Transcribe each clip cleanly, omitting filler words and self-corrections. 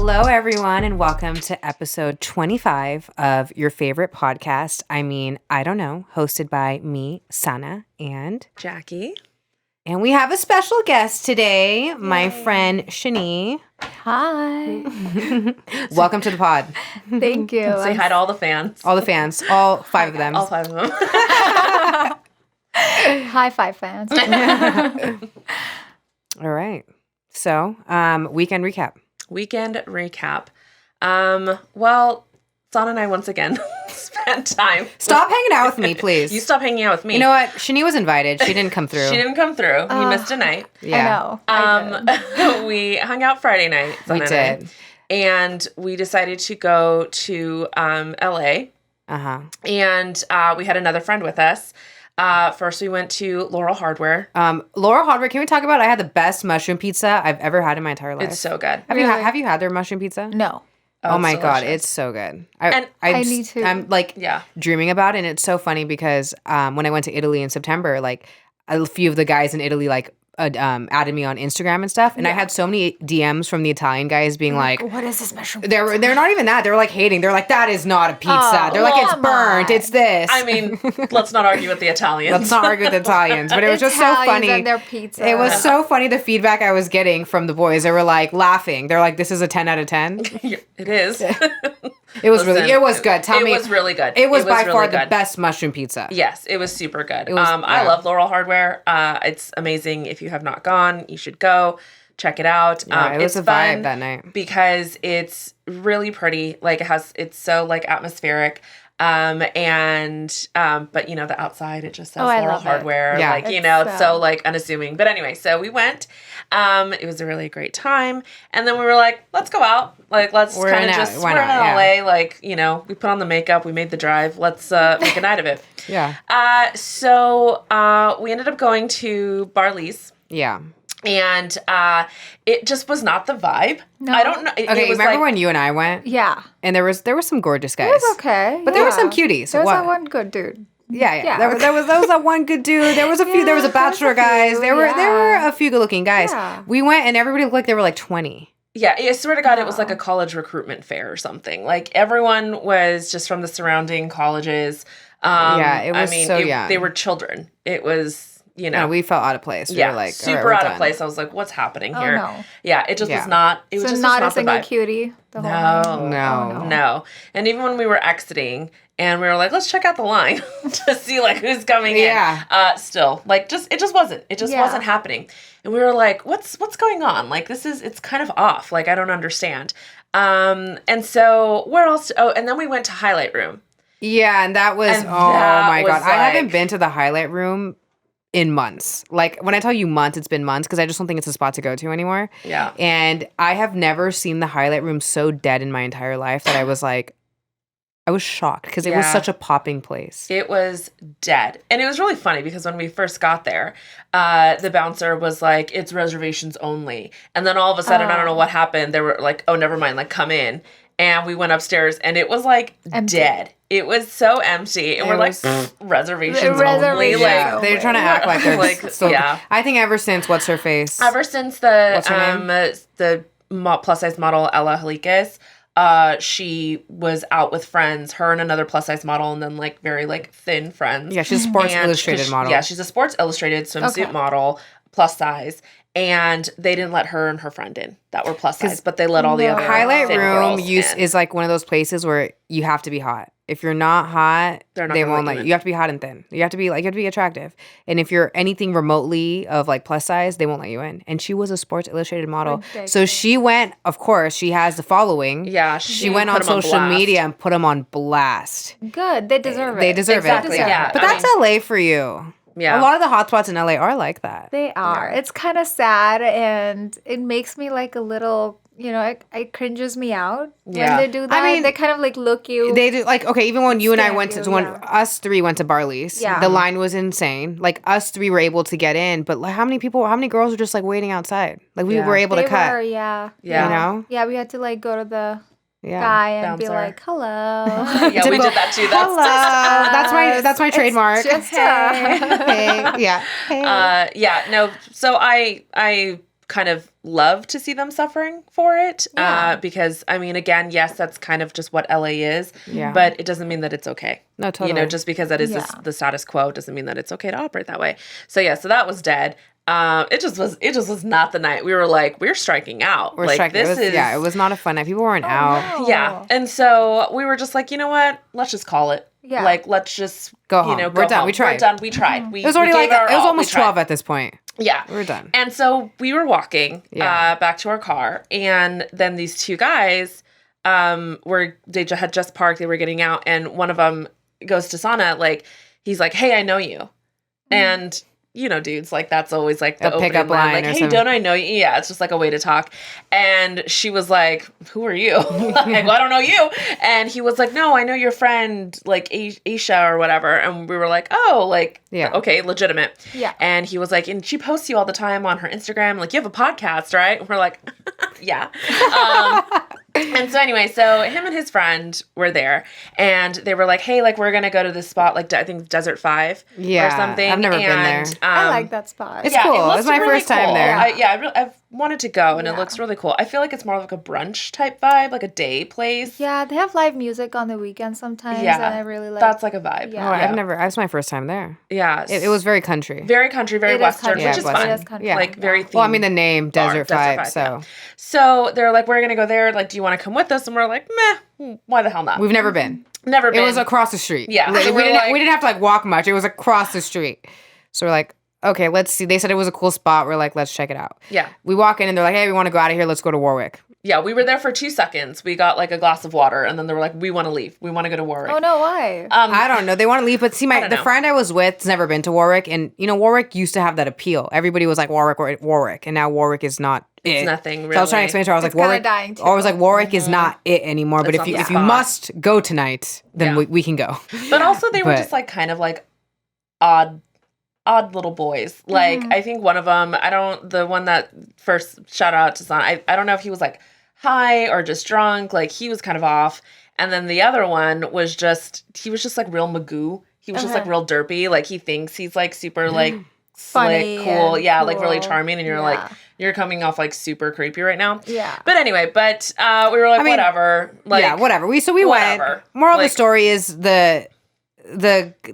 Hello, everyone, and welcome to episode 25 of your favorite podcast. I don't know, hosted by me, Sana, and Jackie. And we have a special guest today, my friend Chani. Hi. Welcome to the pod. Thank you. Say hi to all the fans. All the fans, all five of them. All five of them. High five fans. All right. So, weekend recap. Weekend recap. Well, Sana and I once again spent time. Stop hanging out with me, please. You stop hanging out with me. You know what? Chani was invited. She didn't come through. She didn't come through. You missed a night. Yeah. I know. We hung out Friday night. Sana We and did. I, and we decided to go to LA. Uh-huh. And we had another friend with us. First, we went to Laurel Hardware. Laurel Hardware, can we talk about I had the best mushroom pizza I've ever had in my entire life. It's so good. Have you had their mushroom pizza? No. Oh my it's God, delicious. it's so good. I need to. I'm like Yeah. dreaming about it, and it's so funny because when I went to Italy in September, like a few of the guys in Italy like added me on Instagram and stuff, and I had so many DMs from the Italian guys being like, What is this mushroom? they're not even that. They're like hating. They're like, that is not a pizza. Oh, They're like, it's come burnt. on. It's this. I mean, let's not argue with the Italians. Let's not argue with the Italians, but it was just so Italians funny. and their pizza. It was so funny the feedback I was getting from the boys. They were like laughing. They're like, this is a 10 out of 10. It is. It was Listen, it was good. Tell me. It was really good. It was by really far good. the best mushroom pizza. Yes, it was super good. was- I yeah. love Laurel Hardware. It's amazing. If you have not gone, you should go. Check it out. Yeah, it was it's a fun vibe that night. because it's really pretty. Like it's so like atmospheric. But you know, the outside, it just says I Laurel love it. Hardware. Yeah. Like, you It's, know, it's so like unassuming. But anyway, so we went. It was a really great time. And then we were like, let's go out. Like, let's We're kind in of L- just, why we're in not? LA. Like, you know, we put on the makeup, we made the drive. Let's make a night of it. Yeah. So we ended up going to Barley's. Yeah. And it just was not the vibe. No? I don't know. It Okay, was remember like, when you and I went? Yeah. And there was some gorgeous guys. It was okay. But there were some cuties. There was What? that one good dude. Yeah. Yeah. There was that one good dude. There was a few. Yeah, there was a there was bachelor a guys. few, There were yeah. a few good looking guys. Yeah. We went and everybody looked like they were like 20. Yeah, I swear to God, it was like a college recruitment fair or something. Like everyone was just from the surrounding colleges. Yeah, it was so young. They were children. It was, you know. No, we felt out of place. We yeah, were like, all right, super we're out done. of place. I was like, what's happening Oh, here? no. Yeah, it just Yeah. was not. It was So just not not a the single vibe. cutie the whole night. No, No. no. And even when we were exiting, and we were like, let's check out the line to see like who's coming Yeah. in. Still, like it just wasn't. It just Yeah. wasn't happening. And we were like, what's going on? Like it's kind of off. Like I don't understand. And so where else? And then we went to Highlight Room. Yeah, and that was And oh that my God. was I haven't like- been to the highlight room in months. Like when I tell you months, it's been months because I just don't think it's a spot to go to anymore. Yeah. And I have never seen the highlight room so dead in my entire life that I was like, I was shocked because it was Yeah. such a popping place. It was dead. And it was really funny because when we first got there, the bouncer was like, it's reservations only. And then all of a sudden, I don't know what happened. They were like, oh, never mind, like come in. And we went upstairs and it was like Empty. dead. It was so empty. And It we're like, was- reservations only. Reservations. Yeah, Like, they're trying to act like they're Like, so. yeah. I think ever since what's her face? ever since What's her the plus size model, Ella Halikis, she was out with friends, her and another plus size model, and then like very like thin friends. Yeah, she's a Sports And Illustrated model. Yeah, she's a Sports Illustrated swimsuit Okay. model, plus size. And they didn't let her and her friend in that were plus size, but they let all the No. other Highlight thin room girls in. is like one of those places where you have to be hot. If you're not hot, They're not they gonna won't let let you you. in. You have to be hot and thin. You have to be attractive. And if you're anything remotely of like plus size, they won't let you in. And she was a Sports Illustrated model. So Ridiculous. she went, of course, she has the following. Yeah, She went on put 'em social blast. media and put them on blast. Good. They deserve it. They deserve Exactly, it. yeah. But I that's LA for you. Yeah. A lot of the hotspots in LA are like that. They are. It's kind of sad, and it makes me like a little, it cringes me out Yeah. when they do that. mean, they kind of like look you. They do like okay. Even when you and I Stand went you, to when yeah. us three went to Barley's, Yeah. the line was insane. Like us three were able to get in, but like how many girls were just like waiting outside? Like we Yeah. were able They to cut. were, yeah. Yeah. You know? Yeah, we had to like go to the Yeah. guy and be Bouncer. like, hello. Yeah, we Typical, did that too. Hello. That's my trademark. just hey. Hey. Yeah. Hey. Yeah, no. So I kind of love to see them suffering for it. Yeah. Because, I mean, again, yes, that's kind of just what LA is. Yeah. But it doesn't mean that it's okay. No, totally. You know, just because that is the status quo doesn't mean that it's okay to operate that way. So, yeah, so that was dead. It just was not the night. We were like, we're striking out. We're like, striking. It was not a fun night. People weren't out. No. Yeah. And so we were just like, you know what? Let's just call it. Yeah. Like, let's just Go home. You know, We're go done. home. We tried. We're done. We tried. We, It was already we gave like, our it was all. almost We tried. 12 at this point. Yeah. We're done. And so we were walking Yeah. back to our car, and then these two guys they had just parked, they were getting out, and one of them goes to Sana, like, he's like, hey, I know you. And you know, dudes, like, that's always like the A pickup opening line, line like, or hey, something. don't I know you? Yeah, it's just like a way to talk. And she was like, who are you? Like, well, I don't know you. And he was like, no, I know your friend, like, Aisha or whatever. And we were like, oh, like, Yeah. okay, legitimate. Yeah. And he was like, and she posts you all the time on her Instagram. Like, you have a podcast, right? And we're like, yeah. And so anyway, so him and his friend were there, and they were like, hey, like, we're going to go to this spot, like, I think Desert 5 Yeah, or something. I've never been there. I like that spot. It's cool. looks It's my first time cool. there. I've wanted to go, and it Yeah. looks really cool. I feel like it's more like a brunch type vibe, like a day place. Yeah, they have live music on the weekend sometimes, Yeah, and I really like. That's like a vibe. Yeah. Oh, I've never. That's my first time there. Yeah. It was very country. very country, very It is Western, country. which is Yeah, fun. It is country. Yeah. Like, very themed. Well, I mean, the name Desert Desert 5. Vibe, So yeah. So they're like, we're going to go there. Like, do you want to come with us? And we're like, meh, why the hell not? we've never been. Never been. It was across the street. Yeah, Like, so we we're didn't. like- We didn't have to like walk much. It was across the street. So we're like, okay, let's see. They said it was a cool spot. We're like, let's check it out. Yeah. We walk in and they're like, hey, we want to go out of here. Let's go to Warwick. Yeah, we were there for 2 seconds. We got like a glass of water, and then they were like, we want to leave. We want to go to Warwick. Oh no, why? I don't know. They want to leave, but see, don't the know. friend I was with has never been to Warwick, and you know, Warwick used to have that appeal. Everybody was like Warwick, and now Warwick is not. It's it. nothing, So I was trying to really. explain to her. I was It's like, kinda Warwick. dying, too. I was like, Warwick is not it anymore. But It's if you not if the you spot. must go tonight, then Yeah. we can go. But also, they were But- just like kind of like odd little boys. Like, I think one of them, the one that first shout out to Son, I don't know if he was like high or just drunk. Like, he was kind of off. And then the other one was just like real Magoo. He was just like real derpy. Like, he thinks he's like super like Funny slick, cool. and Yeah, like really cool. charming. And you're Yeah. like, you're coming off like super creepy right now. Yeah. But anyway, we were like, I mean, whatever. Like, yeah, whatever. We went. whatever. Moral of Like- the story is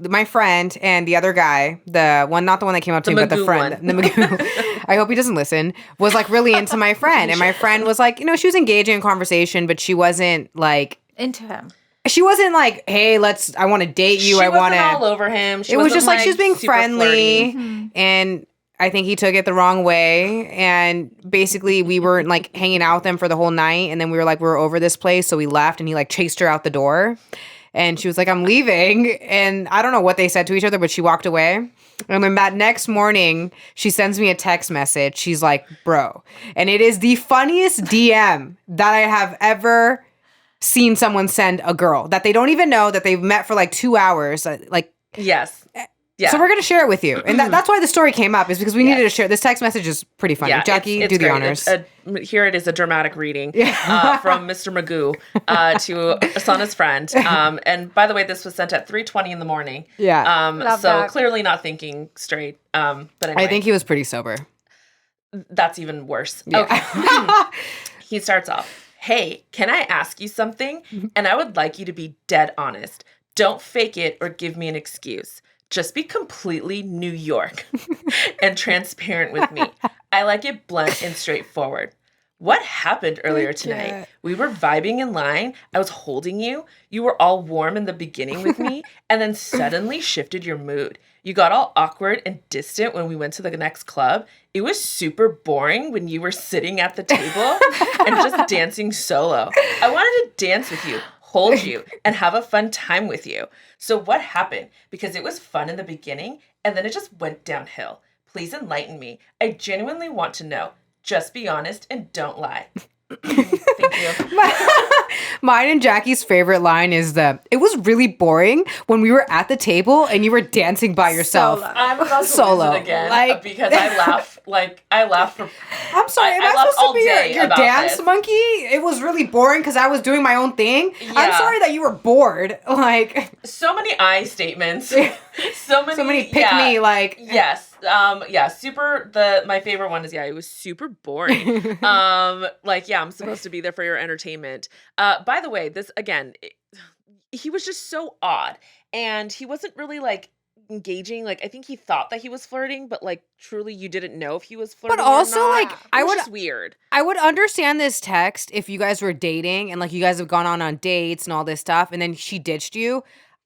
my friend and the other guy, the one, not the one that came up to The me, but the Magoo friend, one. the Magoo. I hope he doesn't listen. Was like really into my friend, and my friend was like, you know, she was engaging in conversation, but she wasn't like, Into him. she wasn't like, hey, I want to date you. she I want wasn't all to. over him. She It was wasn't, just like she was being super friendly, flirty. and I think he took it the wrong way. And basically, we were like hanging out with him for the whole night, and then we were over this place, so we left, and he like chased her out the door. And she was like, I'm leaving. And I don't know what they said to each other, but she walked away. And then that next morning, she sends me a text message. She's like, bro. And it is the funniest DM that I have ever seen someone send a girl that they don't even know, that they've met for like 2 hours. Like, Yes. Yeah. so we're going to share it with you. And that's why the story came up, is because we needed to share. This text message is pretty funny. Yeah, Jackie, it's do the great. honors. Here it is, a dramatic reading from Mr. Magoo to Asana's friend. And by the way, this was sent at 3:20 in the morning. Yeah. Love So that. clearly not thinking straight. But anyway, I think he was pretty sober. that's even worse. Yeah. Okay. He starts off, hey, can I ask you something? And I would like you to be dead honest. Don't fake it or give me an excuse. Just be completely New York and transparent with me. I like it blunt and straightforward. What happened earlier tonight? We were vibing in line. I was holding you. You were all warm in the beginning with me, and then suddenly shifted your mood. You got all awkward and distant when we went to the next club. It was super boring when you were sitting at the table and just dancing solo. I wanted to dance with you, hold you, and have a fun time with you. So what happened? Because it was fun in the beginning, and then it just went downhill. Please enlighten me. I genuinely want to know. Just be honest and don't lie. Thank you. Mine and Jackie's favorite line is it was really boring when we were at the table and you were dancing by yourself. Solo. I'm about to Solo. lose it again Like- because I laugh. I laugh for. I'm sorry, am I laugh supposed all to be day your about dance this. monkey? It was really boring because I was doing my own thing. I'm Yeah. sorry that you were bored. Like, So many I statements. So many pick me, like, Yes. My favorite one is, it was super boring. I'm supposed to be there for your entertainment. By the way, this, again, he was just so odd. And he wasn't really, like, engaging. Like, I think he thought that he was flirting, but, like, truly you didn't know if he was flirting But also, or not. like, It was just weird. I would understand this text if you guys were dating and, like, you guys have gone on dates and all this stuff, and then she ditched you.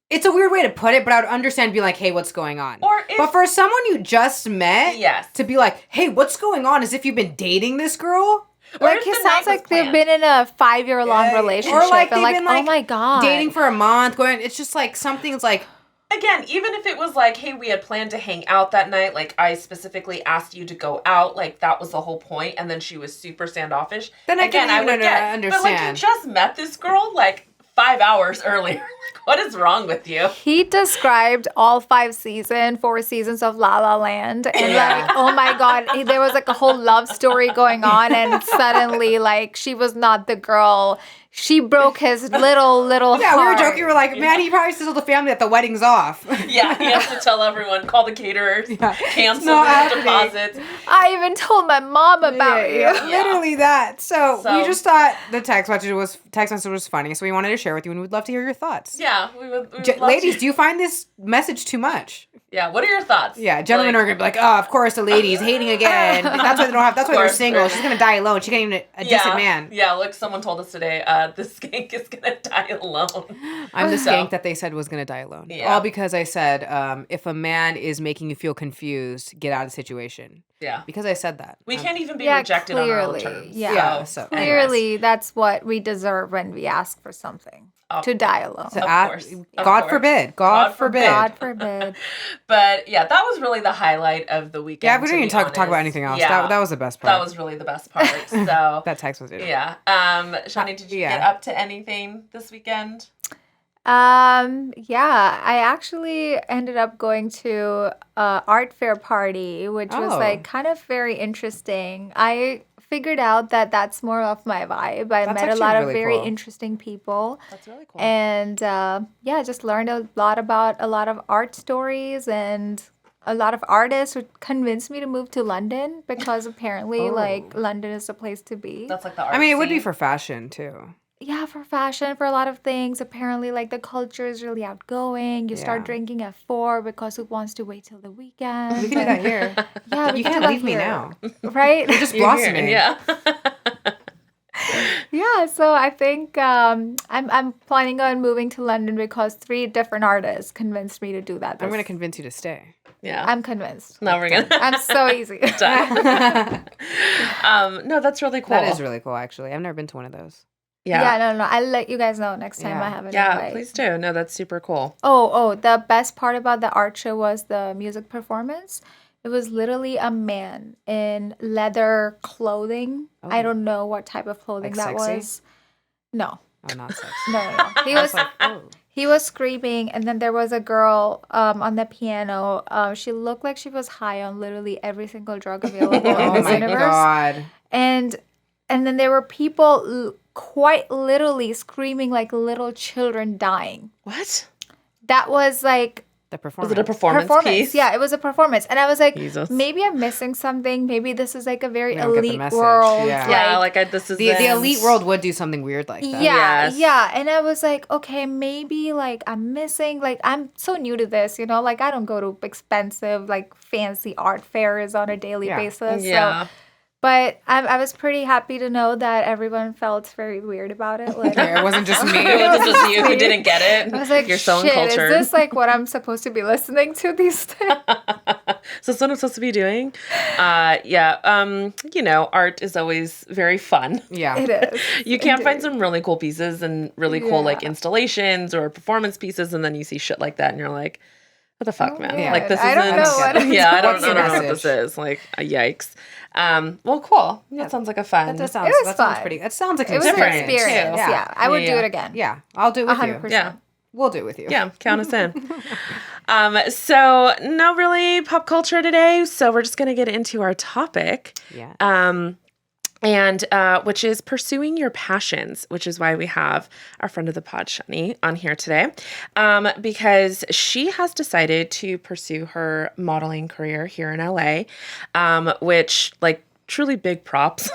It's a weird way to put it, but I would understand being like, hey, what's going on? But for someone you just met, to be like, hey, what's going on? As if you've been dating this girl? Like, it sounds like they've been in a 5-year-long relationship. Or like, they've been, like, oh my God. Dating for a month, it's just like something's like... Again, even if it was like, hey, we had planned to hang out that night, like, I specifically asked you to go out, like, that was the whole point, and then she was super standoffish. Then I would get. Understand. But, like, you just met this girl, like, 5 hours earlier. Like, what is wrong with you? He described all 4 seasons of La La Land. And like, oh my God, there was like a whole love story going on. And suddenly, like, she was not the girl. She broke his little heart. Yeah, we were joking. We were like, man, he probably told the family that the wedding's off. Yeah, he has to tell everyone, call the caterers, cancel the deposits. I even told my mom about you. Yeah. Literally that. So we just thought the text message was funny, so we wanted to share with you, and we'd love to hear your thoughts. Yeah, we would ladies, do you find this message too much? Yeah, what are your thoughts? Yeah, gentlemen are gonna be like, oh, of course, the ladies hating again. That's why they don't have. That's why they're single. She's gonna die alone. She can't even a decent man. Yeah, look, someone told us today, the skank is gonna die alone. I'm the skank that they said was gonna die alone. Yeah. All because I said, if a man is making you feel confused, get out of the situation. Yeah. Because I said that. We can't even be rejected on our own terms. Yeah. So clearly, that's what we deserve when we ask for something. To die alone. God forbid. God forbid. God forbid. But yeah, that was really the highlight of the weekend. Yeah, we didn't even talk about anything else. Yeah. That was the best part. That was really the best part. So that text was it. Yeah. Chani, did you get up to anything this weekend? Yeah, I actually ended up going to a art fair party, which was like kind of very interesting. I figured out that that's more of my vibe. I met a lot of very interesting people. That's really cool. And just learned a lot about a lot of art stories and a lot of artists who convinced me to move to London because apparently like London is the place to be. That's like the art scene. It would be for fashion too. Yeah, for fashion, for a lot of things. Apparently, like, the culture is really outgoing. You start drinking at 4 because who wants to wait till the weekend? We can do that here. Yeah, you can't leave me now. Right? We're just blossoming. Yeah. Yeah, so I think I'm planning on moving to London because 3 different artists convinced me to do that. I'm going to convince you to stay. Yeah. I'm convinced. No, we're going to. I'm so easy. No, that's really cool. That is really cool, actually. I've never been to one of those. Yeah, no. I'll let you guys know next time I have an invite. Yeah, please do. No, that's super cool. Oh, the best part about the art show was the music performance. It was literally a man in leather clothing. Oh. I don't know what type of clothing that sexy? Was. No. Oh, not sexy. No. He was he was screaming, and then there was a girl on the piano. She looked like she was high on literally every single drug available in this universe. Oh my God. And then there were people quite literally screaming like little children dying. What? That was like... The performance. Was it a performance piece? Yeah, it was a performance. And I was like, Jesus. Maybe I'm missing something. Maybe this is like a very elite world. Yeah, this is... The elite world would do something weird like that. Yeah. And I was like, okay, maybe like I'm missing... Like, I'm so new to this, you know? Like, I don't go to expensive, like fancy art fairs on a daily basis. Yeah. So... But I was pretty happy to know that everyone felt very weird about it. Like, it wasn't just me. It wasn't just you who didn't get it. I was like, you're so shit, uncultured. Is this like what I'm supposed to be listening to these days? So that's what I'm supposed to be doing? Art is always very fun. Yeah. It is. You can find some really cool pieces and really cool like installations or performance pieces, and then you see shit like that and you're like, what the fuck, man? Yeah. Like, this isn't... I don't know what I don't know what this is. Like, yikes. Well, cool. That sounds like a fun... That sounds pretty... It sounds like it was different. An experience. Yeah. I would do it again. Yeah. I'll do it with 100%. you. Yeah. We'll do it with you. Yeah. Count us in. So, no really pop culture today. So, we're just going to get into our topic. Yeah. and which is pursuing your passions, which is why we have our friend of the pod, Chani, on here today, because she has decided to pursue her modeling career here in LA, which, like, truly big props.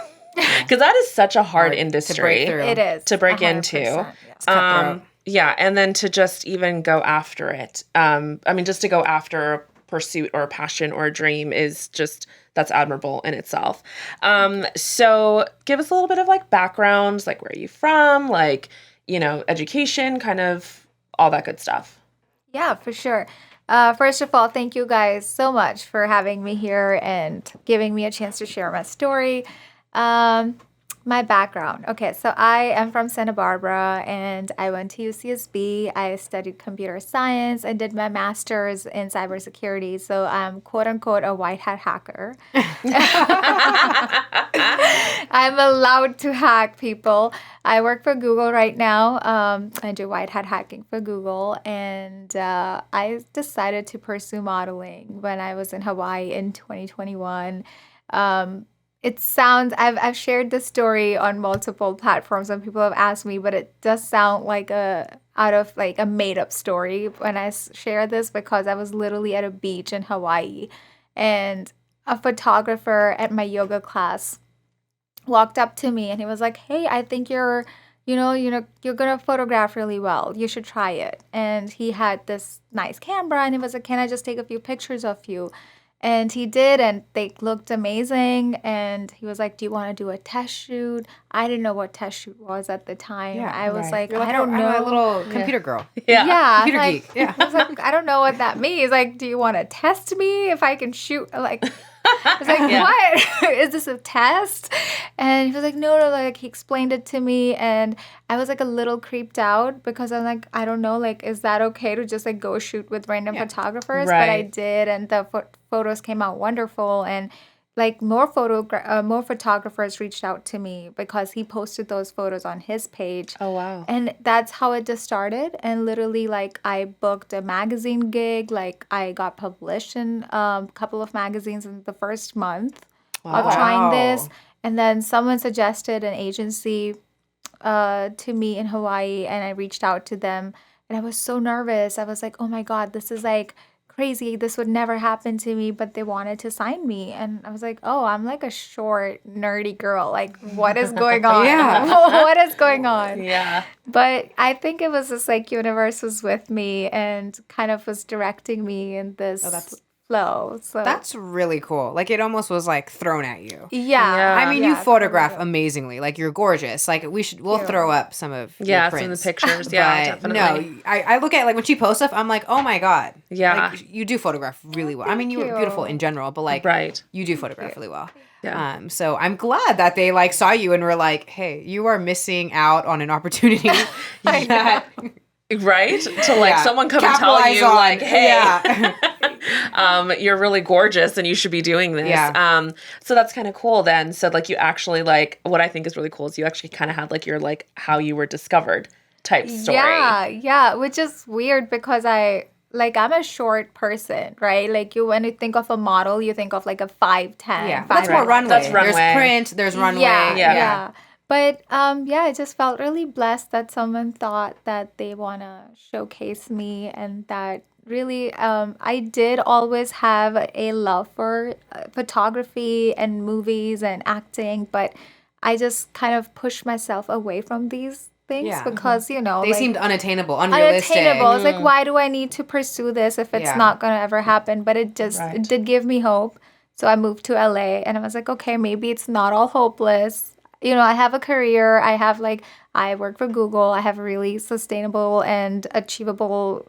Because that is such a hard industry. It is. To break into. Yeah. It's cutthroat. Yeah, and then to just even go after it. I mean, just to go after a pursuit or a passion or a dream is just, that's admirable in itself. So give us a little bit of, like, backgrounds, like, where are you from, like, you know, education, kind of all that good stuff. Yeah, for sure. First of all, thank you guys so much for having me here and giving me a chance to share my story. My background. Okay, so I am from Santa Barbara and I went to UCSB. I studied computer science. I did my master's in cybersecurity. So I'm quote unquote a white hat hacker. I'm allowed to hack people. I work for Google right now. I do white hat hacking for Google. And I decided to pursue modeling when I was in Hawaii in 2021. It sounds, I've shared this story on multiple platforms and people have asked me, but it does sound like out of a made up story when I share this, because I was literally at a beach in Hawaii and a photographer at my yoga class walked up to me and he was like, "Hey, I think you're going to photograph really well. You should try it." And he had this nice camera and he was like, "Can I just take a few pictures of you?" And he did, and they looked amazing. And he was like, "Do you want to do a test shoot?" I didn't know what test shoot was at the time. Yeah, I was like, You're I don't know. I'm a little computer girl. Yeah. Computer like, geek. Yeah. I was like, I don't know what that means. Like, do you want to test me if I can shoot? Like, I was like, what? Is this a test? And he was like, no, like, he explained it to me. And I was like a little creeped out because I'm like, I don't know, like, is that okay to just like go shoot with random photographers? Right. But I did. And the photos came out wonderful. And like more photographers reached out to me because he posted those photos on his page. Oh, wow. And that's how it just started. And literally, like, I booked a magazine gig. Like, I got published in a couple of magazines in the first month of trying this. And then someone suggested an agency to me in Hawaii, and I reached out to them. And I was so nervous. I was like, oh my God, this is like crazy. This would never happen to me, but they wanted to sign me. And I was like, oh, I'm like a short, nerdy girl. Like, what is going on? What is going on? Yeah. But I think it was just like universe was with me and kind of was directing me in this flow. So that's really cool. Like, it almost was like thrown at you. Yeah. I mean, you photograph amazingly. Like, you're gorgeous. Like, we'll throw up some of your prints. Some of the pictures. Yeah, definitely. No, I look at, like, when she posts stuff, I'm like, oh my God. Yeah. Like, you do photograph really well. I mean, you were beautiful in general, but like, you do photograph really well. Yeah. So I'm glad that they like saw you and were like, hey, you are missing out on an opportunity that right? To like someone come and tell you like, hey, you're really gorgeous and you should be doing this. Yeah. So that's kind of cool then. So like you actually like, what I think is really cool is you actually kind of had like your like how you were discovered type story. Yeah, which is weird because I'm a short person, right? Like when you think of a model, you think of like a 5'10". Yeah, that's more runway. That's runway. There's print, there's runway. Yeah. But I just felt really blessed that someone thought that they want to showcase me, and that really I did always have a love for photography and movies and acting, but I just kind of pushed myself away from these things because, you know, they seemed unattainable, unrealistic. It's like, why do I need to pursue this if it's not going to ever happen? But it just it did give me hope. So I moved to LA and I was like, okay, maybe it's not all hopeless. You know, I have a career. I work for Google. I have really sustainable and achievable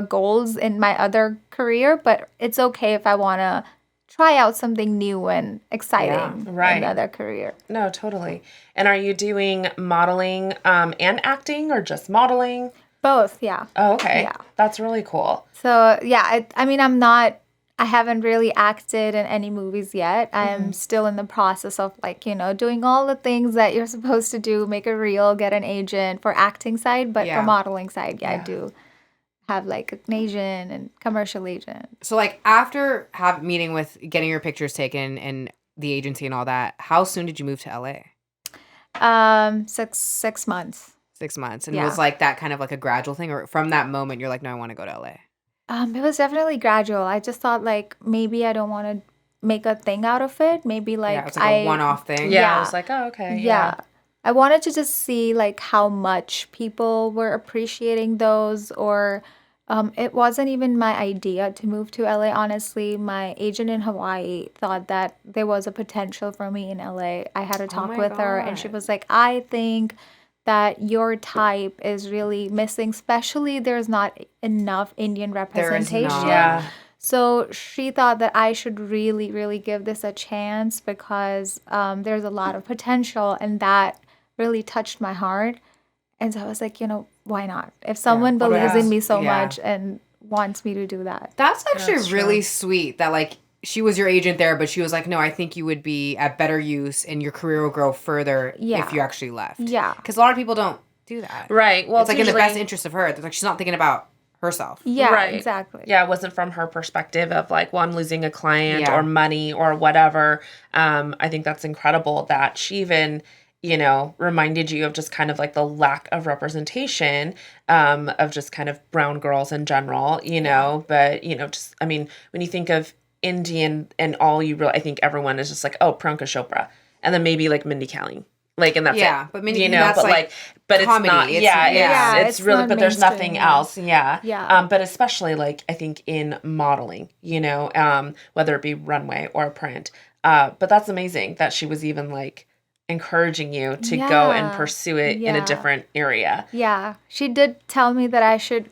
goals in my other career, but it's okay if I want to try out something new and exciting in the other career. No, totally. And are you doing modeling and acting or just modeling? Both, yeah. Oh, okay. Yeah. That's really cool. So, I haven't really acted in any movies yet. I'm still in the process of doing all the things that you're supposed to do, make a reel, get an agent for acting side, but for modeling side, I do have like an agent and commercial agent. So like after getting your pictures taken and the agency and all that, how soon did you move to LA? 6 months. 6 months. And it was like that kind of like a gradual thing, or from that moment you're like, no, I want to go to LA? It was definitely gradual. I just thought like maybe I don't want to make a thing out of it. Maybe like it's like a one-off thing. Yeah, I was like, oh, okay. Yeah. I wanted to just see like how much people were appreciating those, or it wasn't even my idea to move to LA. Honestly, my agent in Hawaii thought that there was a potential for me in LA. I had a talk with her and she was like, I think that your type is really missing, especially there's not enough Indian representation. Yeah. So she thought that I should really, really give this a chance because there's a lot of potential, and that really touched my heart. And so I was like, why not? If someone believes in me so much and wants me to do that. That's actually really sweet that like she was your agent there, but she was like, no, I think you would be at better use and your career will grow further if you actually left. Yeah. Because a lot of people don't do that. Right. Well, it's like in the best interest of her. It's like she's not thinking about herself. Yeah, right. Exactly. Yeah, it wasn't from her perspective of like, well, I'm losing a client or money or whatever. I think that's incredible that she even, reminded you of just kind of like the lack of representation of just kind of brown girls in general, but, just, I mean, when you think of Indian and all I think everyone is just like, oh, Priyanka Chopra. And then maybe like Mindy Kaling. Like, and that's it. But Mindy, that's but but comedy. It's not, it's really, but there's nothing else. Yeah. But especially like, I think in modeling, whether it be runway or print. But that's amazing that she was even like encouraging you to go and pursue it in a different area. Yeah. She did tell me that I should,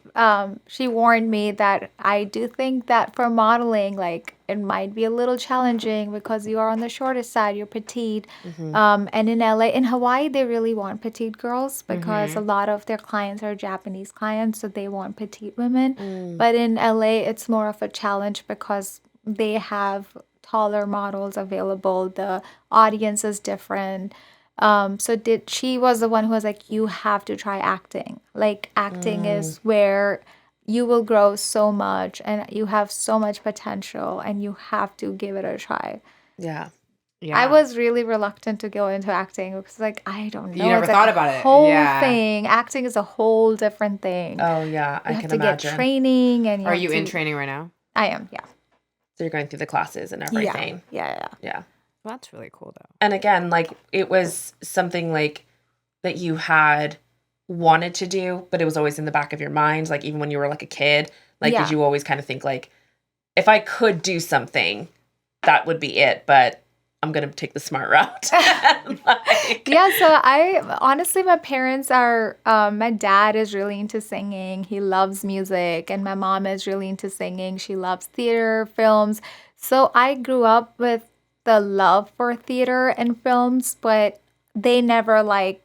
she warned me that I do think that for modeling, like, it might be a little challenging because you are on the shortest side, you're petite. And in LA, in Hawaii, they really want petite girls because a lot of their clients are Japanese clients, so they want petite women. But in LA, it's more of a challenge because they have taller models available. The audience is different. She was the one who was like, you have to try acting. Like, acting is where you will grow so much and you have so much potential and you have to give it a try. Yeah. I was really reluctant to go into acting because, like, I don't know. You never thought about it. Whole thing. Acting is a whole different thing. Oh, yeah. I can imagine. You have to get training. And are you in training right now? I am, yeah. So you're going through the classes and everything. Yeah. Well, that's really cool, though. And again, like, it was something, like, that you had wanted to do, but it was always in the back of your mind. Like, even when you were, like, a kid, like, did you always kind of think, like, if I could do something, that would be it, but I'm going to take the smart route. So honestly, my parents are, my dad is really into singing. He loves music. And my mom is really into singing. She loves theater, films. So I grew up with the love for theater and films, but they never like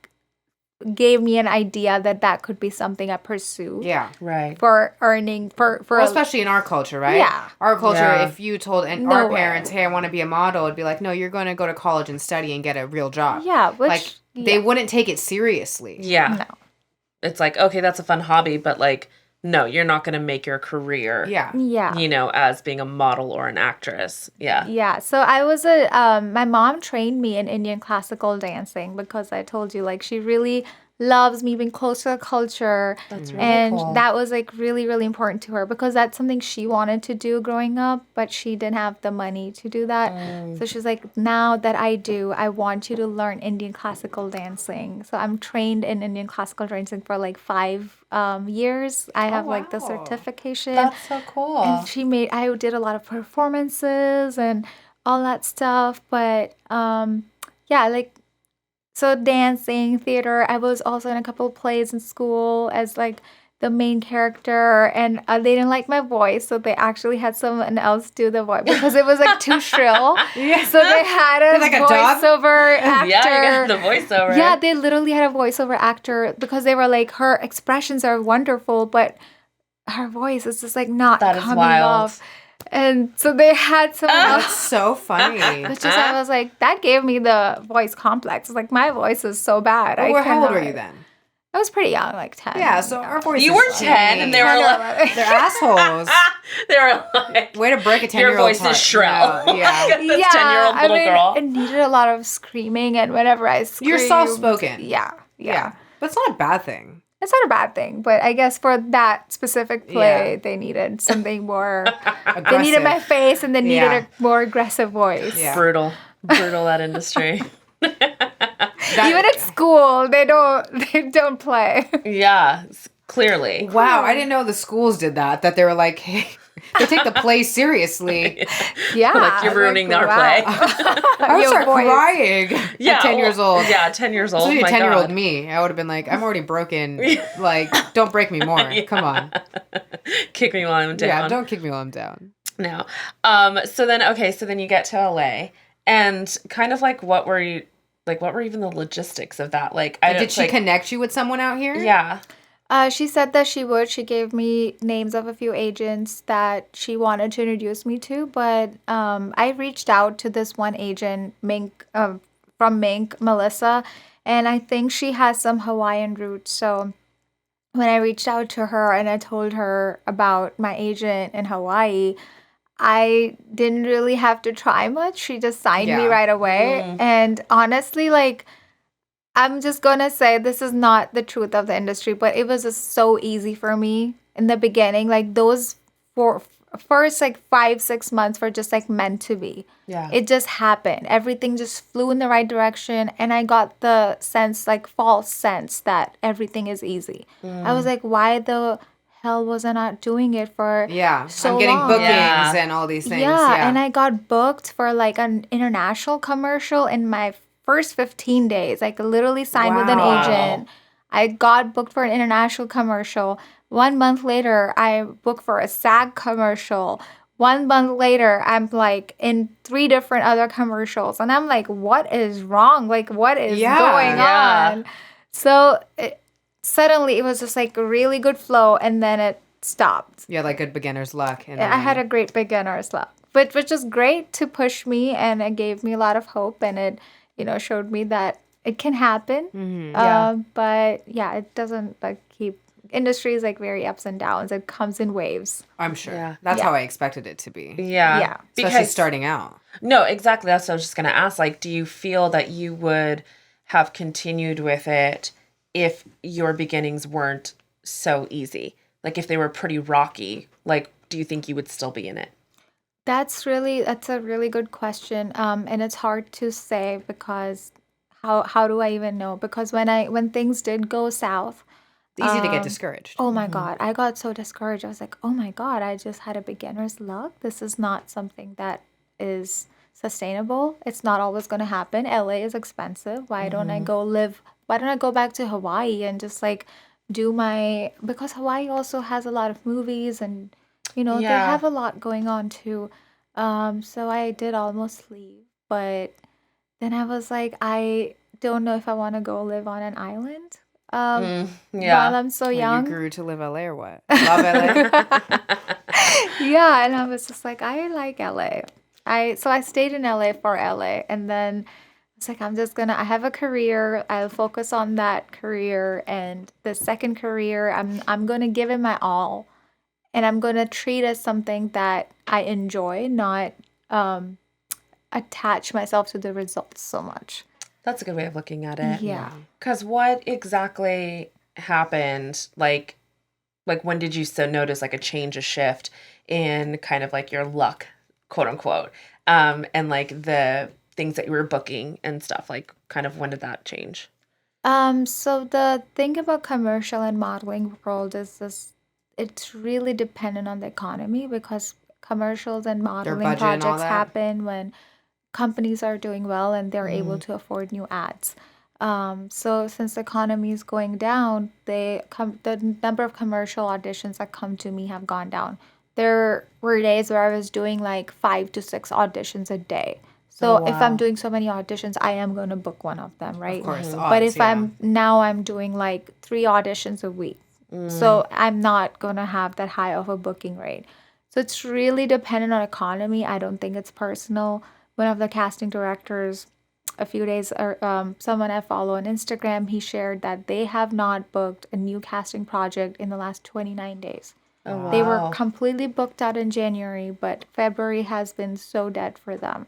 gave me an idea that could be something I pursue. Yeah. Right. For earning, well, especially in our culture, right? Yeah. Our culture, if you told our parents, hey, I want to be a model, it'd be like, no, you're going to go to college and study and get a real job. Yeah. They wouldn't take it seriously. Yeah. No. It's like, okay, that's a fun hobby, but like, no, you're not going to make your career, as being a model or an actress. Yeah. Yeah. So I was my mom trained me in Indian classical dancing because I told you, like, she really loves me being close to the culture. That's really cool. And that was like really, really important to her because that's something she wanted to do growing up, but she didn't have the money to do that. So she's like, now that I do, I want you to learn Indian classical dancing. So I'm trained in Indian classical dancing for like 5 years. I have like the certification. That's so cool. And I did a lot of performances and all that stuff. But so dancing, theater. I was also in a couple of plays in school as like the main character, and they didn't like my voice, so they actually had someone else do the voice because it was like too shrill. So they had a voiceover actor. Yeah, you got the voiceover. Yeah, they literally had a voiceover actor because they were like, her expressions are wonderful, but her voice is just like not coming off. And so they had someone else. That's so funny. It's just, I was like, that gave me the voice complex. Like, my voice is so bad. How old were you then? I was pretty young, like 10. Yeah, so our voices You were 10 and they were like... They're assholes. They were like... Way to break a 10-year-old Your voice heart. is shrill. No, yeah. Look at this 10-year-old little girl. It needed a lot of screaming, and whenever I screamed... You're soft-spoken. Yeah. But it's not a bad thing. It's not a bad thing, but I guess for that specific play, they needed something more... They needed my face, and they needed a more aggressive voice. Yeah. Brutal, that industry. Even at school, they don't play. Yeah, clearly. Wow, I didn't know the schools did that. That they were like, hey, they take the play seriously. Yeah, like you're ruining our play. I would start crying at 10 years old. Yeah, 10 years old. Especially my 10-year-old God. me. I would have been like, I'm already broken. Like, don't break me more. Come on. Kick me while I'm down. Yeah, don't kick me while I'm down. No. So then you get to LA, and kind of like what were even the logistics of that? Like, Did she connect you with someone out here? Yeah. She said that she would. She gave me names of a few agents that she wanted to introduce me to, but I reached out to this one agent, from Mink, Melissa, and I think she has some Hawaiian roots. So when I reached out to her and I told her about my agent in Hawaii, I didn't really have to try much. She just signed me right away. And honestly, like, I'm just going to say this is not the truth of the industry, but it was just so easy for me in the beginning. Like, those first, like, 5-6 months were just, like, meant to be. Yeah. It just happened. Everything just flew in the right direction. And I got the sense, like, false sense that everything is easy. I was like, why the hell was I not doing it for so I'm getting long? bookings and all these things. Yeah, and I got booked for like an international commercial in my first 15 days. Like, literally signed with an agent. I got booked for an international commercial. 1 month later, I booked for a SAG commercial. 1 month later, I'm like in 3 different other commercials. And I'm like, what is wrong? Like, what is going on? So suddenly it was just like a really good flow, and then it stopped. Yeah, like good beginner's luck. And I had a great beginner's luck, but which is great to push me, and it gave me a lot of hope, and it, showed me that it can happen. But yeah, it doesn't like keep. Industry is like very ups and downs. It comes in waves. I'm sure. That's how I expected it to be. Yeah. Especially starting out. No, exactly. That's what I was just going to ask. Like, do you feel that you would have continued with it if your beginnings weren't so easy? Like, if they were pretty rocky, like, do you think you would still be in it? That's a really good question. And it's hard to say because how do I even know? Because when things did go south, it's easy to get discouraged. Oh my God, I got so discouraged. I was like, oh my God, I just had a beginner's luck. This is not something that is sustainable. It's not always going to happen. LA is expensive. Why don't I go back to Hawaii and just like because Hawaii also has a lot of movies and, they have a lot going on too. So I did almost leave, but then I was like, I don't know if I want to go live on an island. While I'm so young. You grew to live LA or what? Love LA? Yeah, and I was just like, I like LA. So I stayed in LA for LA, and then it's like, I have a career. I'll focus on that career, and the second career, I'm gonna give it my all, and I'm gonna treat it as something that I enjoy, not attach myself to the results so much. That's a good way of looking at it. Yeah. Because what exactly happened? Like when did you notice like a change, a shift in kind of like your luck, quote unquote, and like the things that you were booking and stuff? Like, kind of when did that change? So the thing about commercial and modeling world is it's really dependent on the economy, because commercials and modeling projects happen when companies are doing well and they're able to afford new ads. So since the economy is going down, the number of commercial auditions that come to me have gone down. There were days where I was doing like 5 to 6 auditions a day. So if I'm doing so many auditions, I am going to book one of them, right? Of course. But if I'm doing like 3 auditions a week. So I'm not going to have that high of a booking rate. So it's really dependent on economy. I don't think it's personal. One of the casting directors a few days, or someone I follow on Instagram, he shared that they have not booked a new casting project in the last 29 days. Oh, wow. They were completely booked out in January, but February has been so dead for them.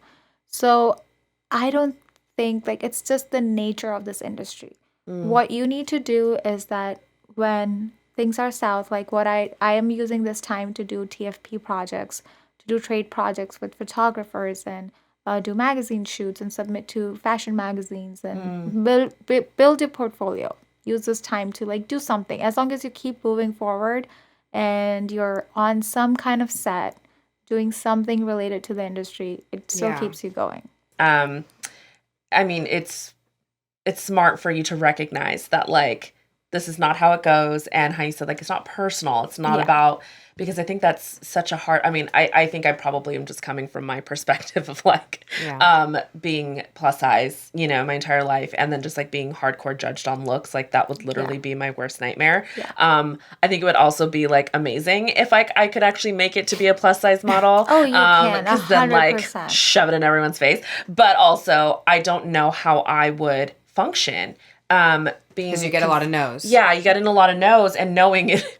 So I don't think, like, it's just the nature of this industry. What you need to do is that when things are south, like what I am using this time to do TFP projects, to do trade projects with photographers, and do magazine shoots and submit to fashion magazines, and build your portfolio. Use this time to like do something. As long as you keep moving forward and you're on some kind of set doing something related to the industry, it still keeps you going. I mean, it's smart for you to recognize that, like, this is not how it goes, and how you said, like, it's not personal. It's not about, because I think that's such a hard, I mean, I think I probably am just coming from my perspective of, like, being plus size, you know, my entire life, and then just, like, being hardcore judged on looks. Like, that would literally be my worst nightmare. I think it would also be, like, amazing if I could actually make it to be a plus size model. Oh, you can, 100%. Then, like, shove it in everyone's face. But also, I don't know how I would function. Because you get a lot of no's. Yeah, you get in a lot of no's, and knowing it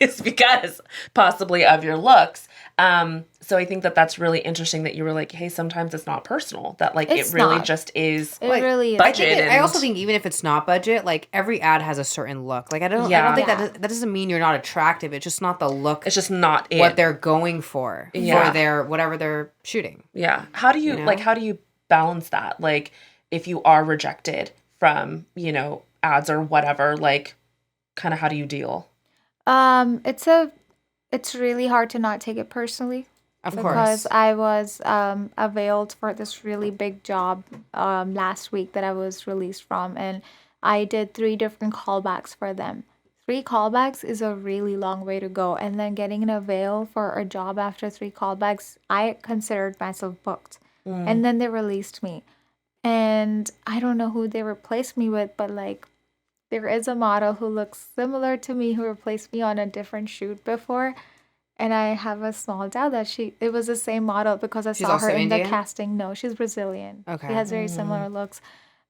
is because possibly of your looks. So I think that that's really interesting that you were like, hey, sometimes it's not personal. That, like, it really just is. It really is. Budget. I also think even if it's not budget, like, every ad has a certain look. Like, I don't think that doesn't mean you're not attractive. It's just not the look. It's just not what they're going for their whatever they're shooting. Yeah. How do you like? How do you balance that? Like, if you are rejected from, you know, ads or whatever, like, kind of how do you deal? It's really hard to not take it personally. Of course. Because I was availed for this really big job last week that I was released from, and I did 3 different callbacks for them. 3 callbacks is a really long way to go, and then getting an avail for a job after 3 callbacks, I considered myself booked. And then they released me. And I don't know who they replaced me with, but, like, there is a model who looks similar to me who replaced me on a different shoot before. And I have a small doubt that it was the same model, because I saw her in the casting. No, she's Brazilian. Okay. She has very similar looks.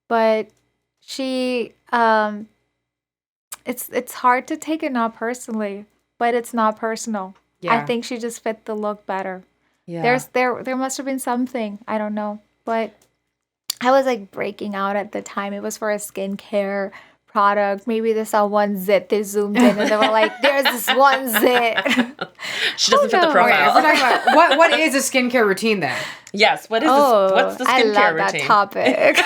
But she, it's hard to take it not personally, but it's not personal. Yeah. I think she just fit the look better. Yeah. There must have been something. I don't know. But I was, like, breaking out at the time. It was for a skincare product. Maybe they saw one zit. They zoomed in and they were like, "There's this one zit." She doesn't fit the profile. We're talking about what is a skincare routine then? Yes. What is this? What's the skincare routine? I love that topic.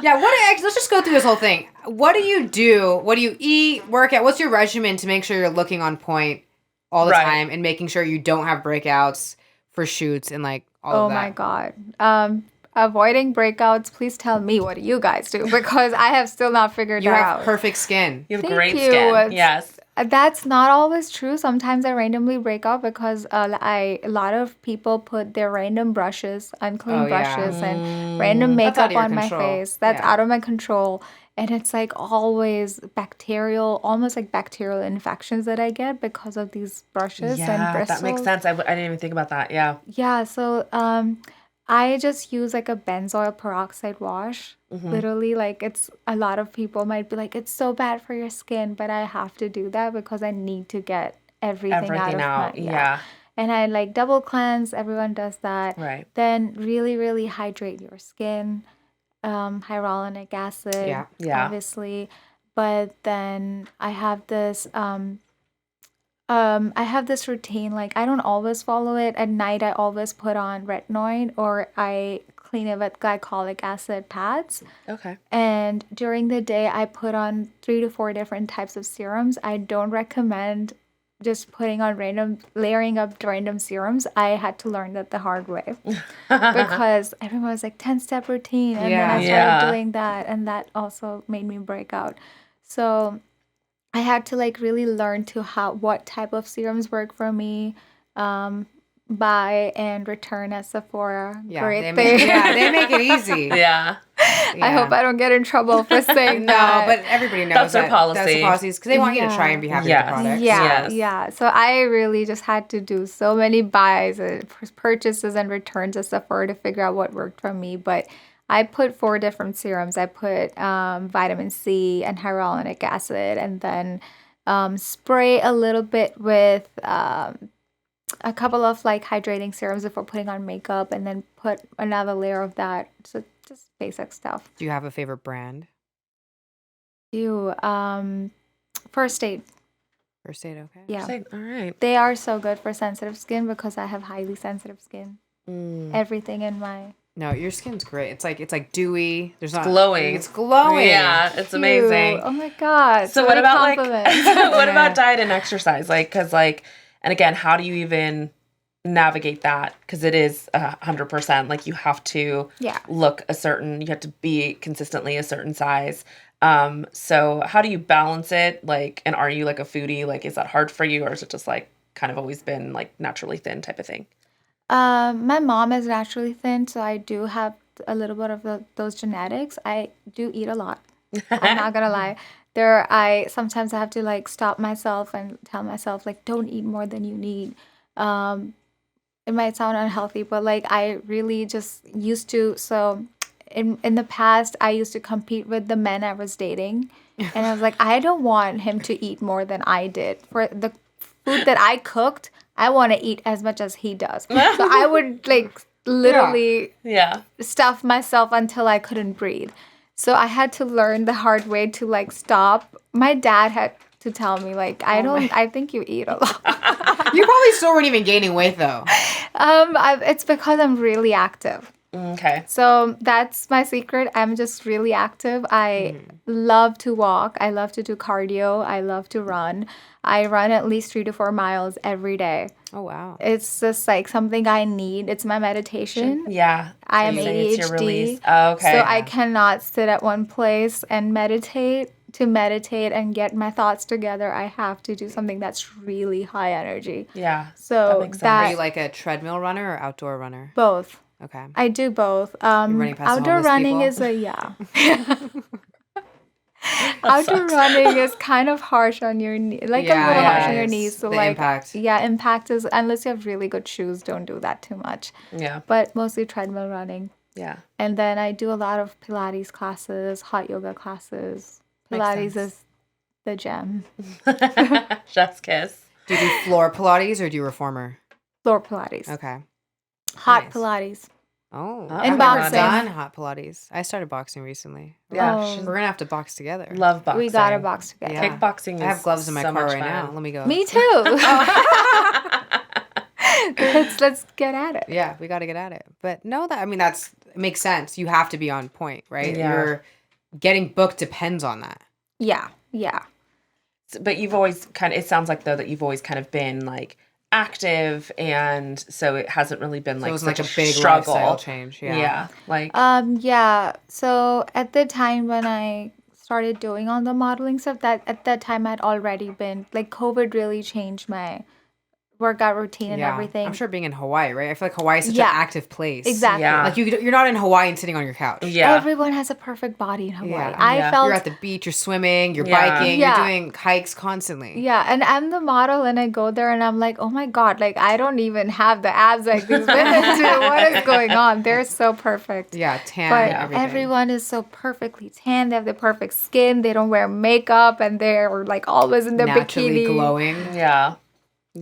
Yeah. Let's just go through this whole thing. What do you do? What do you eat? Work out? What's your regimen to make sure you're looking on point all the time and making sure you don't have breakouts for shoots and, like, all of that? Oh my God. Avoiding breakouts, please tell me, what do you guys do? Because I have still not figured that out. You have perfect skin. You have great skin. Yes. That's not always true. Sometimes I randomly break out because a lot of people put their random brushes, unclean brushes, and random makeup on my face. That's out of my control. And it's, like, always almost like bacterial infections that I get because of these brushes and bristles. That makes sense. I didn't even think about that. Yeah. Yeah. So, I just use, like, a benzoyl peroxide wash. Literally, like, it's a lot of people might be like, it's so bad for your skin, but I have to do that because I need to get everything out of my yeah. And I, like, double cleanse. Everyone does that. Right. Then really, really hydrate your skin. Hyaluronic acid, obviously. But then I have this routine. Like, I don't always follow it. At night, I always put on retinoid, or I clean it with glycolic acid pads. Okay. And during the day, I put on 3 to 4 different types of serums. I don't recommend just layering up random serums. I had to learn that the hard way because everyone was like 10-step routine. And then I started doing that, and that also made me break out. So I had to, like, really learn what type of serums work for me. Buy and return at Sephora. Yeah, Great they thing. they make it easy. Yeah. I hope I don't get in trouble for saying that. No, but everybody knows that's their policy. That's the policies, because they want you to try and be happy with the product. Yeah. So I really just had to do so many buys, purchases, and returns at Sephora to figure out what worked for me. But I put 4 different serums. I put vitamin C and hyaluronic acid, and then spray a little bit with a couple of like hydrating serums before putting on makeup, and then put another layer of that. So just basic stuff. Do you have a favorite brand? You First Aid. First Aid, okay. Yeah. All right. They are so good for sensitive skin because I have highly sensitive skin. Mm. Everything in my No, your skin's great. It's like dewy. There's not glowing. It's glowing. Yeah, it's amazing. Oh my god. So what about compliments. what about diet and exercise? Like, cause like, and again, how do you even navigate that? Cause it is 100%. Like you have to look a certain. You have to be consistently a certain size. So how do you balance it? Like, and are you like a foodie? Like, is that hard for you, or is it just like kind of always been like naturally thin type of thing? My mom is naturally thin, so I do have a little bit of those genetics. I do eat a lot. I'm not gonna lie. Sometimes I have to like stop myself and tell myself like, don't eat more than you need. It might sound unhealthy, but like I really just used to. So in the past, I used to compete with the men I was dating, and I was like, I don't want him to eat more than I did. For the food that I cooked, I want to eat as much as he does. So I would like literally stuff myself until I couldn't breathe. So I had to learn the hard way to like stop. My dad had to tell me like, I think you eat a lot. You probably still weren't even gaining weight though. It's because I'm really active. Okay. So that's my secret. I'm just really active. I love to walk. I love to do cardio. I love to run. I run at least 3 to 4 miles every day. Oh, wow. It's just like something I need. It's my meditation. Yeah. I am ADHD. Oh, okay. So I cannot sit at one place and meditate. To meditate and get my thoughts together, I have to do something that's really high energy. Yeah. So Are you like a treadmill runner or outdoor runner? Both. Okay. I do both. You're running past Outdoor running people? Outdoor running is kind of harsh on your knee, like a little harsh on your knees. So the like, impact. Impact is, unless you have really good shoes, don't do that too much. Yeah. But mostly treadmill running. Yeah. And then I do a lot of Pilates classes, hot yoga classes. Pilates is the gem. Chef's kiss. Do you do floor Pilates or do you reformer? Floor Pilates. Okay. Hot Pilates. Oh, and I've boxing. never done hot Pilates. I started boxing recently. Yeah, we're gonna have to box together. Love boxing. We gotta box together. Yeah. Kickboxing. I have gloves in my so car much right fun. now. Let me go. Me too. Let's get at it. Yeah, we got to get at it. But no, it makes sense. You have to be on point, right? Yeah. Your getting booked depends on that. Yeah. Yeah. But you've always it sounds like though that you've always kind of been like active, and so it hasn't really been like so it was such like a big struggle. lifestyle change. Yeah. Like yeah. So at the time when I started doing all the modeling stuff, that at that time I'd already been like COVID really changed my workout routine and everything. I'm sure being in Hawaii, right? I feel like Hawaii is such an active place. Exactly. Yeah. Like you're not in Hawaii and sitting on your couch. Yeah. Everyone has a perfect body in Hawaii. Yeah. I felt you're at the beach, you're swimming, you're Yeah. biking, Yeah. you're doing hikes constantly. Yeah, and I'm the model, and I go there, and I'm like, oh my god, like I don't even have the abs like these women do. What is going on? They're so perfect. Yeah, tan. But everything. everyone is so perfectly tan. They have the perfect skin. They don't wear makeup, and they're like always in their naturally bikini. glowing. Yeah.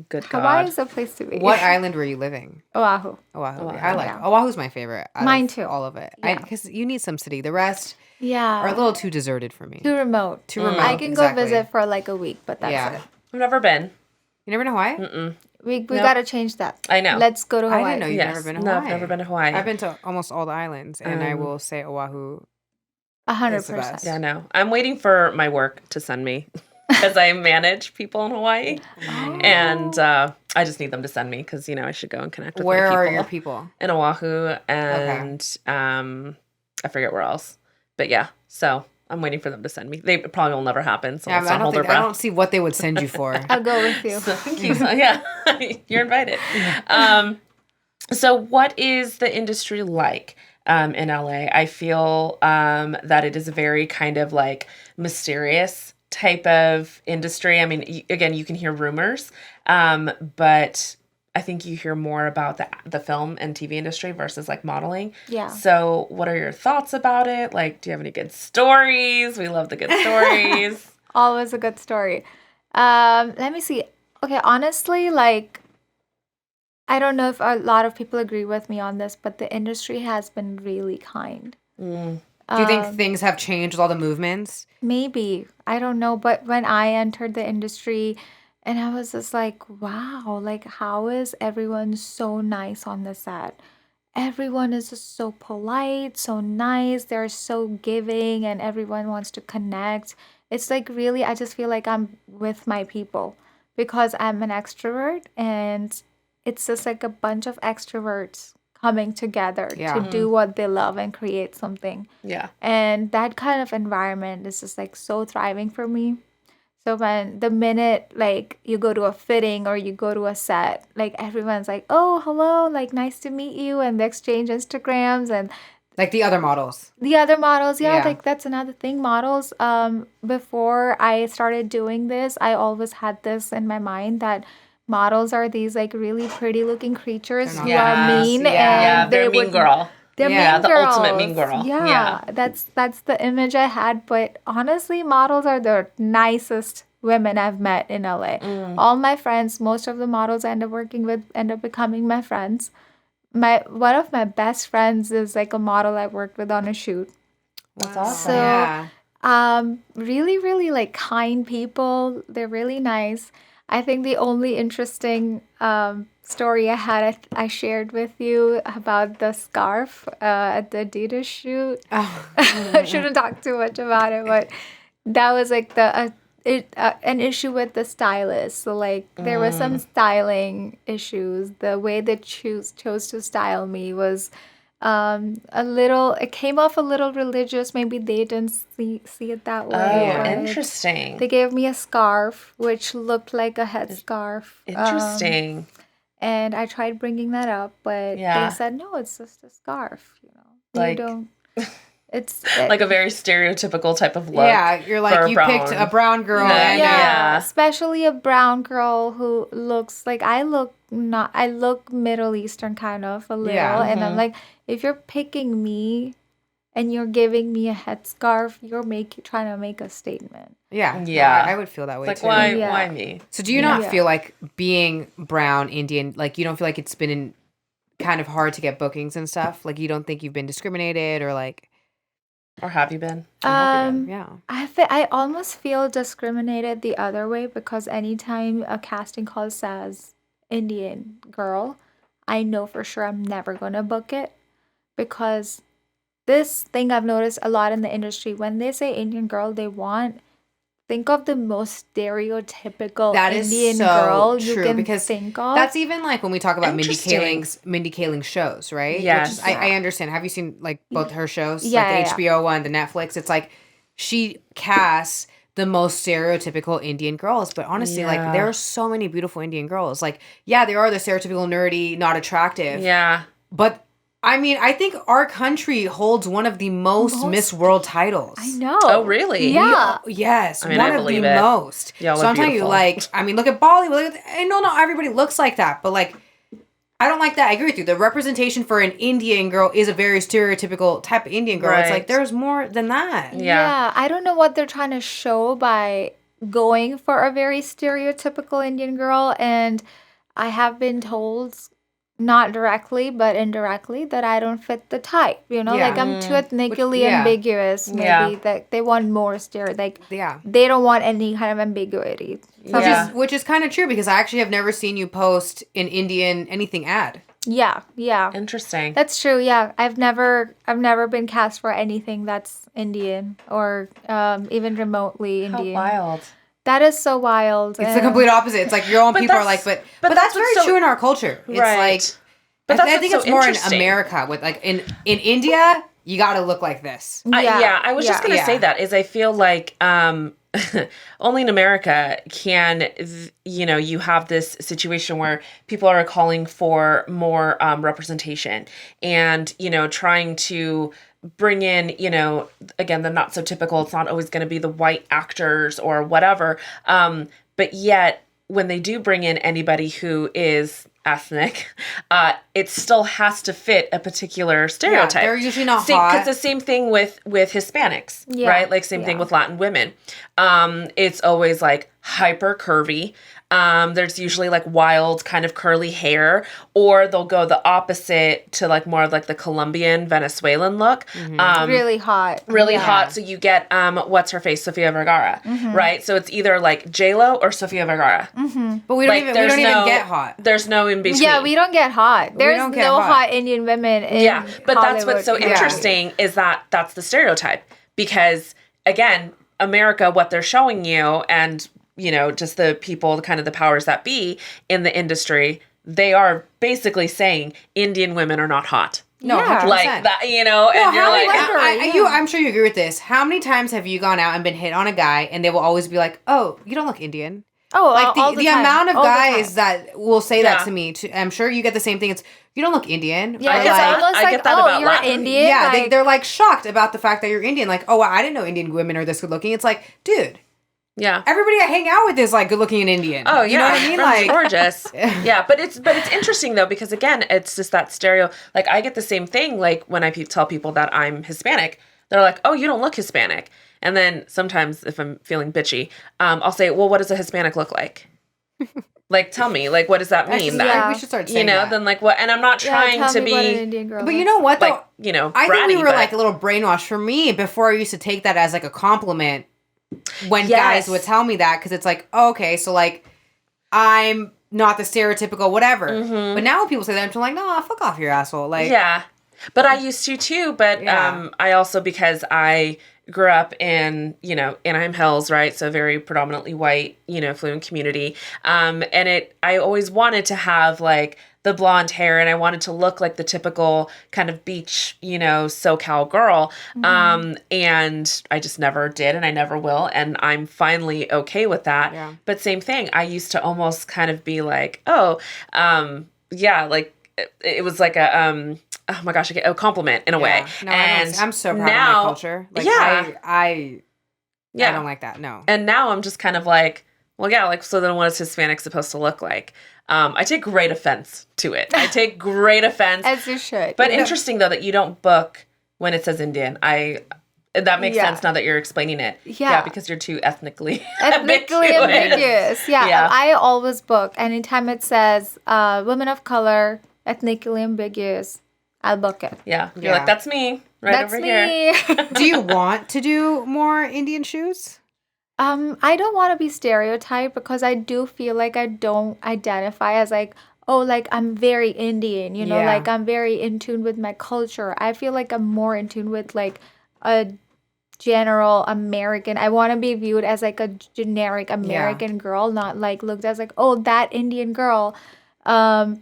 Good God. Hawaii is a place to be. What island were you living? Oahu. Oahu. Oahu. I like Oahu's my favorite. Mine too. All of it. Yeah. Because you need some city. The rest Yeah. are a little too deserted for me. Too remote. Too remote. I can exactly. go visit for like a week, but that's it. I've never been. You never been to Hawaii? Mm-mm. We Nope. gotta change that. I know. Let's go to Hawaii. I didn't know you've never been to No, Hawaii. I've never been to Hawaii. I've been to almost all the islands, and I will say Oahu. 100%. Yeah, no. I'm waiting for my work to send me because I manage people in Hawaii. Oh. And I just need them to send me because, I should go and connect with Where my people. are your people? In Oahu and I forget where else. But yeah, so I'm waiting for them to send me. They probably will never happen, so let's not hold their I breath. don't see what they would send you for. I'll go with you. Thank you. Yeah, you're invited. So what is the industry like in LA? I feel that it is a very kind of like mysterious type of industry. I mean, again, you can hear rumors, but I think you hear more about the film and TV industry versus like modeling. Yeah. So what are your thoughts about it? Like, do you have any good stories? We love the good stories. Always a good story. Let me see. Okay, honestly, like, I don't know if a lot of people agree with me on this, but the industry has been really kind. Do you think things have changed with all the movements? Maybe. I don't know. But when I entered the industry, and I was just like, wow, like, how is everyone so nice on the set? Everyone is just so polite, so nice. They're so giving, and everyone wants to connect. It's like really, I just feel like I'm with my people because I'm an extrovert, and it's just like a bunch of extroverts coming together to do what they love and create something. Yeah. And that kind of environment is just like so thriving for me. So when the minute like you go to a fitting or you go to a set, like everyone's like, "Oh, hello, like nice to meet you," and they exchange Instagrams and Like the other models. the other models. Yeah, Yeah. like that's another thing. Models. Before I started doing this, I always had this in my mind that models are these like really pretty looking creatures who Yes, are mean yeah. Yeah, and they're they a mean would girl. they're Yeah, mean the girls. ultimate mean girl. Yeah. That's the image I had. But honestly, models are the nicest women I've met in LA. All my friends, most of the models I end up working with end up becoming my friends. One of my best friends is like a model I worked with on a shoot. That's awesome. So Yeah. really, really like kind people. They're really nice. I think the only interesting story I had, I shared with you about the scarf at the Adidas shoot. Oh. I shouldn't talk too much about it, but that was like an issue with the stylist. So like there was some styling issues. The way they chose to style me was a little. It came off a little religious. Maybe they didn't see it that way. Oh, but interesting. They gave me a scarf which looked like a headscarf. Interesting. And I tried bringing that up, but Yeah. they said no, it's just a scarf. You know, Like- you don't. It's Like a very stereotypical type of look. Yeah, you're for like, a you brown. picked a brown girl Yeah. and yeah, Yeah. especially a brown girl who looks like I look Middle Eastern kind of a little, Yeah. and I'm like, if you're picking me and you're giving me a headscarf, you're trying to make a statement. yeah. No, Yeah. I would feel that way It's too. like, Yeah. why me? So do you not Yeah. feel like being brown Indian, like you don't feel like it's been kind of hard to get bookings and stuff? Like you don't think you've been discriminated or like Or have you been? yeah. I almost feel discriminated the other way because anytime a casting call says Indian girl, I know for sure I'm never gonna book it because this thing I've noticed a lot in the industry, when they say Indian girl, think of the most stereotypical That is Indian so girl you true can because think of. that's even like when we talk about Mindy Interesting. Kaling's shows, right? Yes. Which is, I understand. Have you seen like both her shows? Yeah, Like yeah, the HBO one, the Netflix. It's like she casts the most stereotypical Indian girls. But honestly, like Yeah. there are so many beautiful Indian girls. Like, yeah, there are the stereotypical nerdy, not attractive. Yeah. But I mean, I think our country holds one of the most Miss World titles. I know. Oh, really? Yeah. Yes, I mean, one I of the believe it. most. Y'all So are I'm telling you, beautiful. like, I mean, look at Bollywood. And no, not everybody looks like that, but like, I don't like that. I agree with you. The representation for an Indian girl is a very stereotypical type of Indian girl. It's Right. like there's more than that. Yeah. I don't know what they're trying to show by going for a very stereotypical Indian girl. And I have been told, not directly, but indirectly, that I don't fit the type. You know, Yeah. like I'm too ethnically yeah. ambiguous. Maybe Yeah. that they want more like Yeah. they don't want any kind of ambiguity. So Yeah. Which is kind of true because I actually have never seen you post an Indian anything ad. yeah. Interesting. That's true. Yeah, I've never been cast for anything that's Indian or even remotely How Indian. wild. That is so wild. It's the complete opposite. It's like your own But people are like, that's- but that's that's very what's so- true in our culture. It's Right. like, But I that's think what's it's so more in interesting. America with like in India, you got to look like this. I was just yeah. gonna Yeah. say that is I feel like only in America can you have this situation where people are calling for more representation and trying to bring in again the not so typical. It's not always going to be the white actors or whatever, but yet when they do bring in anybody who is ethnic, it still has to fit a particular stereotype. Yeah, they're usually not hot. Because the same thing with Hispanics, right? Like same thing with Latin women. It's always like hyper curvy. There's usually like wild kind of curly hair, or they'll go the opposite to like more of like the Colombian, Venezuelan look. Really hot. Really hot. So you get, what's her face? Sofia Vergara, right? So it's either like J-Lo or Sofia Vergara. But we don't even get hot. There's no in between. Yeah, we don't get hot. There's no hot Indian women in but Hollywood. that's what's so interesting is that that's the stereotype. Because, again, America, what they're showing you and, just the people, kind of the powers that be in the industry, they are basically saying Indian women are not hot. No, 100%. Like that, and you're like, I'm sure you agree with this. How many times have you gone out and been hit on a guy and they will always be like, "Oh, you don't look Indian." Oh, like all the time. amount of All the guys time. that will say that to me. I'm sure you get the same thing. It's you don't look Indian. Yeah, I get that about you're Latin. Indian. Yeah, like, they're like shocked about the fact that you're Indian. Like, oh, I didn't know Indian women are this good looking. It's like, dude. Yeah. Everybody I hang out with is like good looking and Indian. Oh, yeah. You know what I mean? Like gorgeous. Yeah, but it's interesting though, because again, it's just that stereo. Like I get the same thing. Like when I tell people that I'm Hispanic, they're like, "Oh, you don't look Hispanic." And then sometimes if I'm feeling bitchy, I'll say, "Well, what does a Hispanic look like?" Like, tell me, like, what does that mean? We should start saying that. Then like what? And I'm not trying to be, what an Indian girl but you know what? Though, like, I think we bratty, were but like a little brainwashed. For me, before I used to take that as like a compliment when guys would tell me that, because it's like, oh, okay, so like I'm not the stereotypical whatever. But now when people say that, I'm like, nah, fuck off, your asshole. Like, yeah. But I used to too. But I also, because I grew up in, Anaheim Hills, right? So very predominantly white, affluent community. And I always wanted to have like the blonde hair, and I wanted to look like the typical kind of beach, SoCal girl. And I just never did, and I never will. And I'm finally okay with that. Yeah. But same thing, I used to almost kind of be like, oh, like it was like a, oh my gosh, a compliment in a way. No, and I'm so proud now, of my culture. Like, I don't like that. No. And now I'm just kind of like, well, yeah, like, so then what is Hispanic supposed to look like? I take great offense to it. I take great offense. As you should. But interesting, though, that you don't book when it says Indian. That makes sense now that you're explaining it. Yeah. Because you're too ethnically ambiguous. Yeah. I always book. Anytime it says women of color, ethnically ambiguous, I'll book it. Yeah. You're like, that's me. That's over me. here. Do you want to do more Indian shoes? I don't want to be stereotyped, because I do feel like I don't identify as like, oh, like I'm very Indian, like I'm very in tune with my culture. I feel like I'm more in tune with like a general American. I want to be viewed as like a generic American girl, not like looked as like, oh, that Indian girl. Like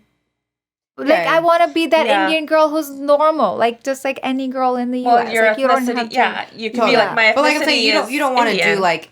I want to be that Indian girl who's normal, like just like any girl in the U.S. Your like you don't have to. you can be like my ethnicity. But like I'm saying, you don't want to Indian. do like,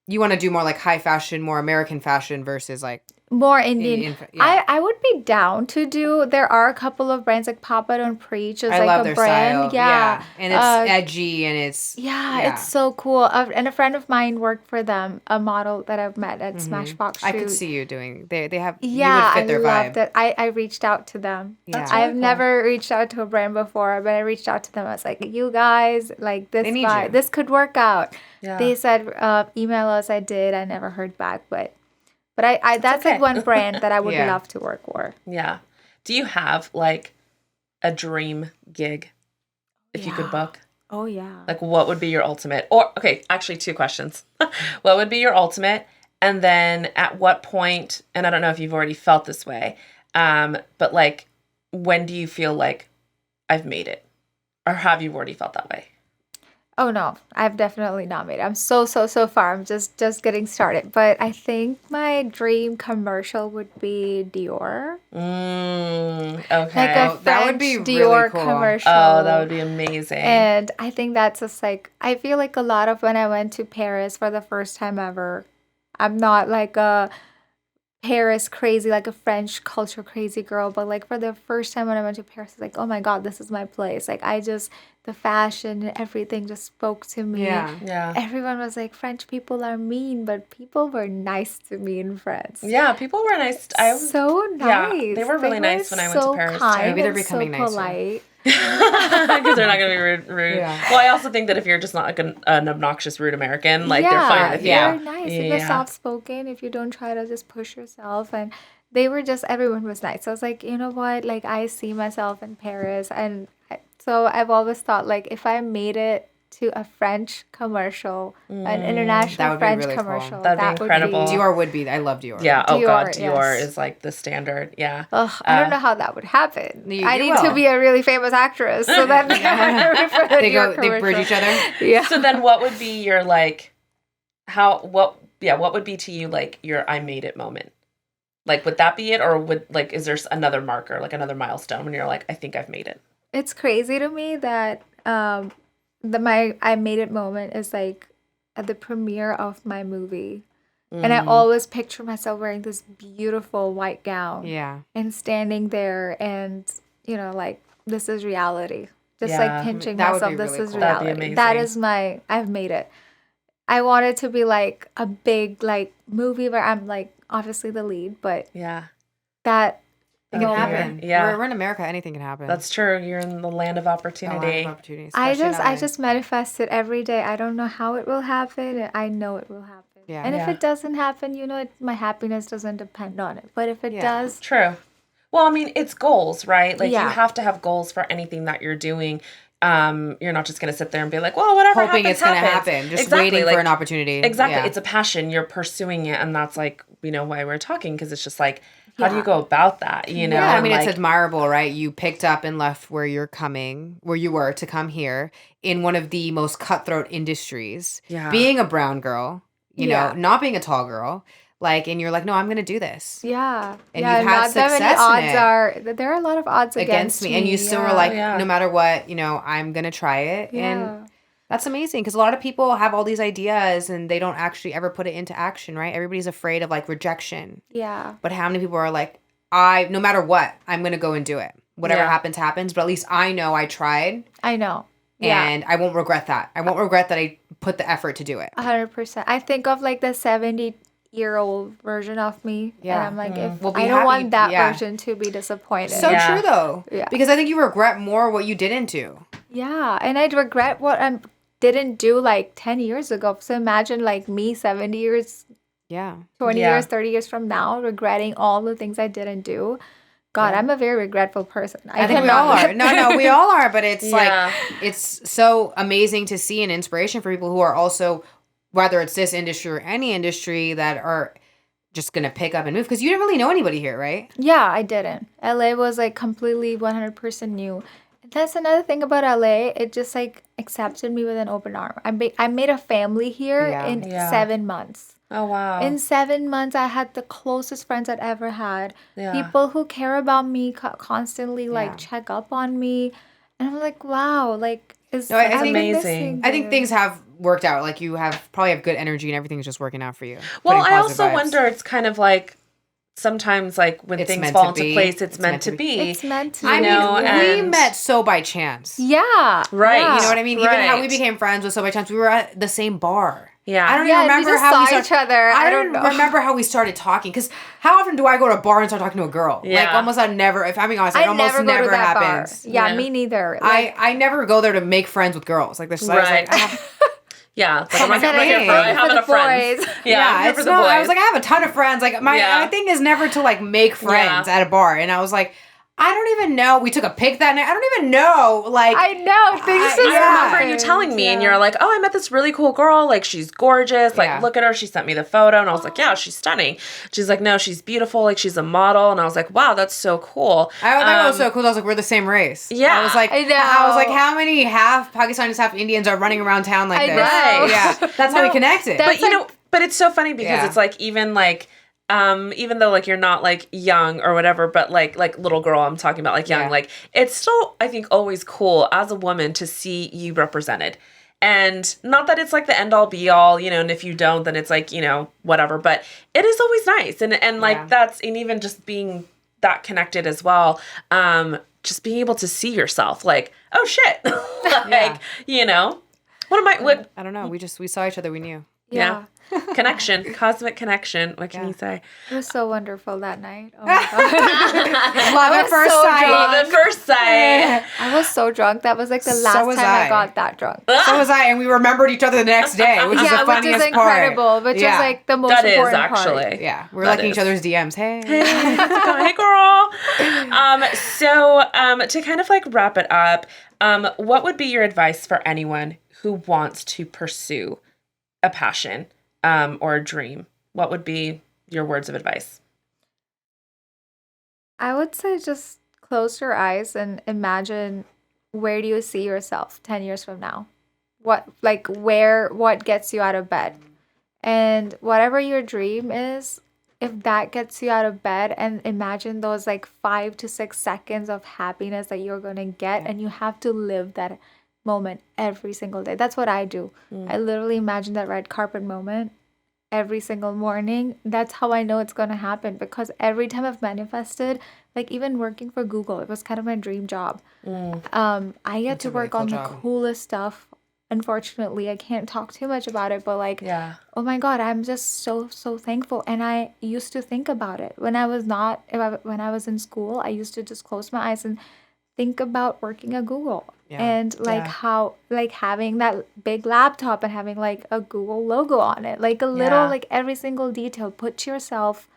you want to do more like high fashion, more American fashion versus like more Indian. yeah. I would be down to do. There are a couple of brands like Papa Don't Preach is I like love a their brand. style. Yeah. And it's edgy and it's it's so cool. And a friend of mine worked for them, a model that I've met at Smashbox Shoot. I could see you doing. They have. Yeah, you would fit their I loved vibe. it. I reached out to them. Yeah. I've never reached out to a brand before, but I reached out to them. I was like, you guys, like this need vibe, you. this could work out. Yeah. They said email us. I did. I never heard back, but I that's okay. like one brand that I would Yeah. love to work for. Yeah. Do you have like a dream gig if you could book? Oh yeah. Like, what would be your ultimate? Or, okay, actually, 2 questions. What would be your ultimate? And then at what point, and I don't know if you've already felt this way, but like, when do you feel like I've made it? Or have you already felt that way? Oh no, I've definitely not made it. I'm so far. I'm just getting started. But I think my dream commercial would be Dior. Okay. Like a that would French be Dior really cool. commercial. Oh, that would be amazing. And I think that's just like, I feel like a lot of when I went to Paris for the first time ever, I'm not like a Paris crazy, like a French culture crazy girl. But like for the first time when I went to Paris, it's like, oh my God, this is my place. Like the fashion and everything just spoke to me. Yeah. Everyone was like, French people are mean, but people were nice to me in France. Yeah, people were nice. So nice. Yeah, they were really nice when I went to Paris kind too. Maybe they're becoming so nicer. polite. Because they're not going to be rude. Yeah. Well, I also think that if you're just not like an obnoxious, rude American, like they're fine with you. They're nice. If you're Yeah. soft-spoken, if you don't try to just push yourself. And everyone was nice. So I was like, you know what? Like, I see myself in Paris. And so I've always thought, like, if I made it to a French commercial, an international French really cool. commercial, That'd be incredible. Dior would be. I love Dior. Yeah. Oh God, Dior, Dior yes. is like the standard. Yeah. Ugh, I don't know how that would happen. I you need to will. be a really famous actress, so that They bridge each other. Yeah. So then, what would be your like? What would be to you like your I made it moment? Like, would that be it, or is there another marker, like another milestone when you're like, I think I've made it? It's crazy to me that my I made it moment is like at the premiere of my movie. And I always picture myself wearing this beautiful white gown. Yeah. And standing there and, like, this is reality. Just Yeah. like pinching That would myself, be this really is cool. That'd reality. be That amazing. is I've made it. I want it to be like a big, like, movie where I'm, like, obviously the lead, but Yeah. that It can Okay. happen. Yeah. We're in America. Anything can happen. That's true. You're in the land of a lot opportunity. of opportunities. I especially in LA. just manifest it every day. I don't know how it will happen. And I know it will happen. Yeah. And if Yeah. it doesn't happen, my happiness doesn't depend on it. But if it Yeah. does, True. Well, I mean, it's goals, right? Like Yeah. you have to have goals for anything that you're doing. You're not just going to sit there and be like, well, whatever hoping happens, it's going to happens. happen. Just Exactly, waiting like, for an opportunity. Exactly. Yeah. It's a passion. You're pursuing it. And that's like, why we're talking. Because it's just like, how do you Yeah. go about that? You know? Yeah, I And, mean, like, it's admirable, right? You picked up and left where you were to come here in one of the most cutthroat industries. Yeah. Being a brown girl, Yeah. know, not being a tall girl, and you're like, no, I'm going to do this. yeah. And yeah, you've had not that many success in odds it. there are a lot of odds Against me. And you still were yeah. like, Yeah. no matter what, I'm going to try it. Yeah. And that's amazing because a lot of people have all these ideas and they don't actually ever put it into action, right? Everybody's afraid of rejection. Yeah. But how many people are like, no matter what, I'm going to go and do it. Whatever Yeah. happens, happens. But at least I know I tried I know. Yeah. and I won't regret that. I won't regret that I put the effort to do it. 100%. I think of the 70-year-old version of me. Yeah. And I'm like, if We'll be I don't happy- want that yeah. version to be disappointed. So Yeah. true though. Yeah. Because I think you regret more what you didn't do. Yeah, and I'd regret what I didn't do 10 years ago. So imagine me 70 years, Yeah. 20 Yeah. years, 30 years from now, regretting all the things I didn't do. God, I'm a very regretful person. I think we all are. No, we all are. But it's Yeah. it's so amazing to see an inspiration for people who are also, whether it's this industry or any industry, that are just going to pick up and move. Because you didn't really know anybody here, right? Yeah, I didn't. LA was completely 100% new. That's another thing about LA. It just accepted me with an open arm. I made a family here Yeah. in Yeah. 7 months. Oh, wow. In 7 months, I had the closest friends I'd ever had. Yeah. People who care about me constantly, Yeah. check up on me. And I'm like, wow, is No, I I've think- been amazing. missing I think this. things have worked out. You probably have good energy and everything's just working out for you. Well, Putting I positive also vibes. wonder, it's kind of sometimes when It's things meant fall to into be. place, it's meant to be. It's meant to I be. mean, know, we and- met so by chance. Yeah. Right. Yeah. You know what I mean? Even how we Right. became friends was so by chance. We were at the same bar. Yeah. I don't Yeah, even we remember just how we saw started, each other. I don't know. remember how we started talking. Because how often do I go to a bar and start talking to a girl? Yeah. Almost I never. If I'm being honest, I almost never go never to that happens. bar. Yeah, Yeah. me neither. I never go there to make friends with girls. This. I was Right. Yeah. It's like, I'm not my here God. for I For have the enough friends. boys. Yeah, I'm here it's for the not. boys. I was like, I have a ton of friends. My Yeah. thing is never to make friends Yeah. at a bar. And I was like, I don't even know. We took a pic that night. I don't even know. I know. Things I- just yeah. I remember happen. you telling me, and Yeah. you're like, "Oh, I met this really cool girl. She's gorgeous. Yeah. Look at her. She sent me the photo." And I was like, "Yeah, she's stunning." She's like, "No, she's beautiful. She's a model." And I was like, "Wow, that's so cool." I thought it was so cool. I was like, we're the same race. Yeah. I was like, I know. how many half Pakistanis, half Indians are running around town like I this? know. Right. Yeah. That's how we connected. That's But it's so funny because Yeah. it's even though you're not young or whatever, but like little girl, I'm talking about young, Yeah. it's still, I think, always cool as a woman to see you represented. And not that it's like the end all be all, you know, and if you don't, then it's like, you know, whatever. But it is always nice. And like that's, and even just being that connected as well, just being able to see yourself like, oh shit. Like, you know, I don't know. We saw each other. We knew. Yeah. Connection, cosmic connection. What can you say? It was so wonderful that night. Oh my God. Love at first sight. Love at first sight. I was so drunk. That was like the last time I got that drunk. So was I. And we remembered each other the next day, which is the funniest which is incredible, part. which is like the most important part. Yeah. We're liking each other's DMs. Hey. Hey, girl. So to kind of like wrap it up, what would be your advice for anyone who wants to pursue a passion or a dream? What would be your words of advice? I would say just close your eyes and imagine, where do you see yourself 10 years from now? What gets you out of bed? And whatever your dream is, if that gets you out of bed, and imagine those like 5 to 6 seconds of happiness that you're going to get, and you have to live that moment every single day. That's what I do. I literally imagine that red carpet moment every single morning. That's how I know it's going to happen, because every time I've manifested, like even working for Google, it was kind of my dream job. I get to work on the coolest stuff. Unfortunately, I can't talk too much about it, but like, oh my God, I'm just so thankful. And I used to think about it when I was in school. I used to just close my eyes and think about working at Google. And like how, like having that big laptop and having like a Google logo on it, like a little, like every single detail. Put yourself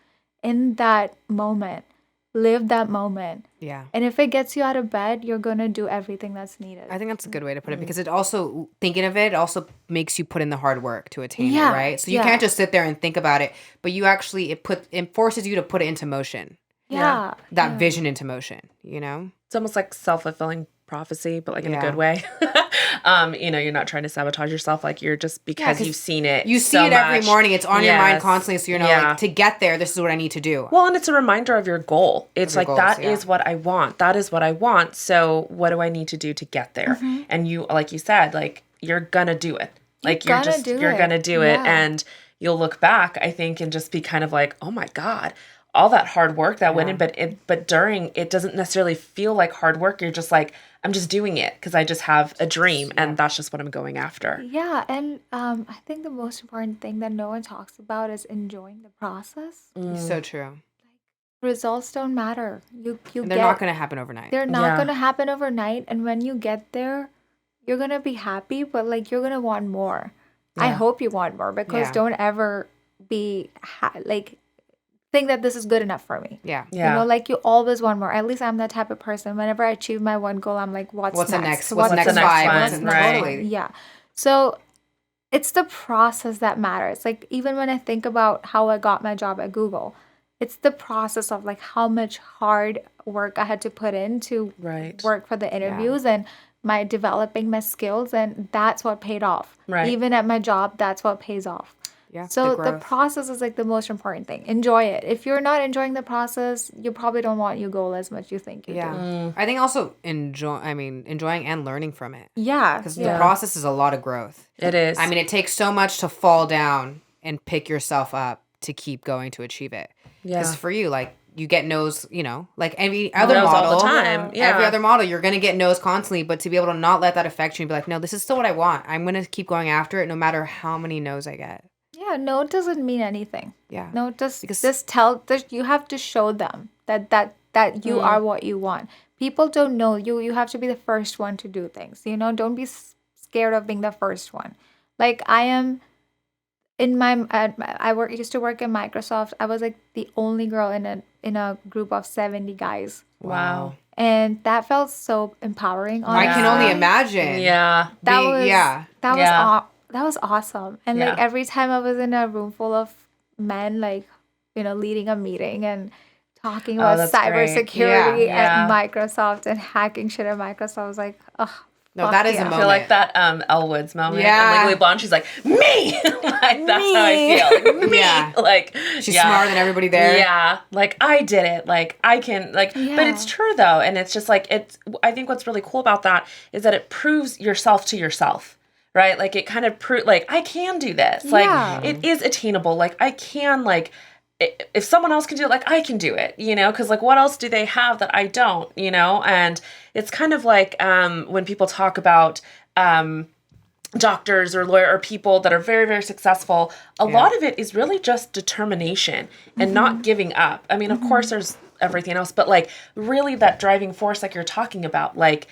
in that moment, live that moment. And if it gets you out of bed, you're going to do everything that's needed. I think that's a good way to put it, because it also, thinking of it, also makes you put in the hard work to attain it, right? So you can't just sit there and think about it, but you actually, it forces you to put it into motion. That vision into motion, you know? It's almost like self-fulfilling prophecy, but like in a good way. You know, you're not trying to sabotage yourself, like you're just, because you've seen it. You see it every morning. It's on your mind constantly, so you know, like, to get there, this is what I need to do. Well, and it's a reminder of your goal. It's like, that is what I want. That is what I want. So what do I need to do to get there? And you, like you said, like, you're gonna do it. Like, you're gonna do it. And you'll look back, I think, and just be kind of like, oh my God, all that hard work that went in, but during, it doesn't necessarily feel like hard work. You're just like, I'm just doing it because I just have a dream, and that's just what I'm going after. Yeah, and I think the most important thing that no one talks about is enjoying the process. So true. Like, results don't matter. They're not going to happen overnight. They're not going to happen overnight, and when you get there, you're going to be happy, but like you're going to want more. I hope you want more, because don't ever be think that this is good enough for me. Yeah. You know, like you always want more. At least I'm that type of person. Whenever I achieve my one goal, I'm like, what's next? What's the next five? Right. Yeah. So it's the process that matters. Like, even when I think about how I got my job at Google, it's the process of like how much hard work I had to put in to work for the interviews and my developing my skills, and that's what paid off. Right. Even at my job, that's what pays off. Yeah, so the process is like the most important thing. Enjoy it. If you're not enjoying the process, you probably don't want your goal as much you think you do. I think also enjoying and learning from it. Yeah. Because the process is a lot of growth. It is. I mean, it takes so much to fall down and pick yourself up to keep going to achieve it. Because for you, like, you get no's, you know, like every other model. All the time. Yeah. Every other model, you're going to get no's constantly, but to be able to not let that affect you and be like, no, this is still what I want. I'm going to keep going after it no matter how many no's I get. Yeah, no, it doesn't mean anything. Yeah. No, just tell, you have to show them that you are what you want. People don't know you. You have to be the first one to do things. You know, don't be scared of being the first one. Like, I am used to work in Microsoft. I was like the only girl in a group of 70 guys. Wow. And that felt so empowering. Honestly. I can only imagine. Yeah. That was awesome. And like every time I was in a room full of men, like, you know, leading a meeting and talking about cybersecurity at Microsoft and hacking shit at Microsoft, I was like, oh, no, that is a moment. I feel like that Elle Woods moment. Yeah. Legally Blonde, she's like, me! Like, that's how I feel. Like, me! Yeah. Like, she's smarter than everybody there. Yeah. Like, I did it. Like, I can, like, but it's true, though. And it's just like, I think what's really cool about that is that it proves yourself to yourself. right? Like it kind of like I can do this. Like it is attainable. Like I can if someone else can do it, like I can do it, because like what else do they have that I don't, and it's kind of like when people talk about doctors or lawyer or people that are very, very successful, a lot of it is really just determination and not giving up. I mean, of course there's everything else, but like really that driving force like you're talking about, like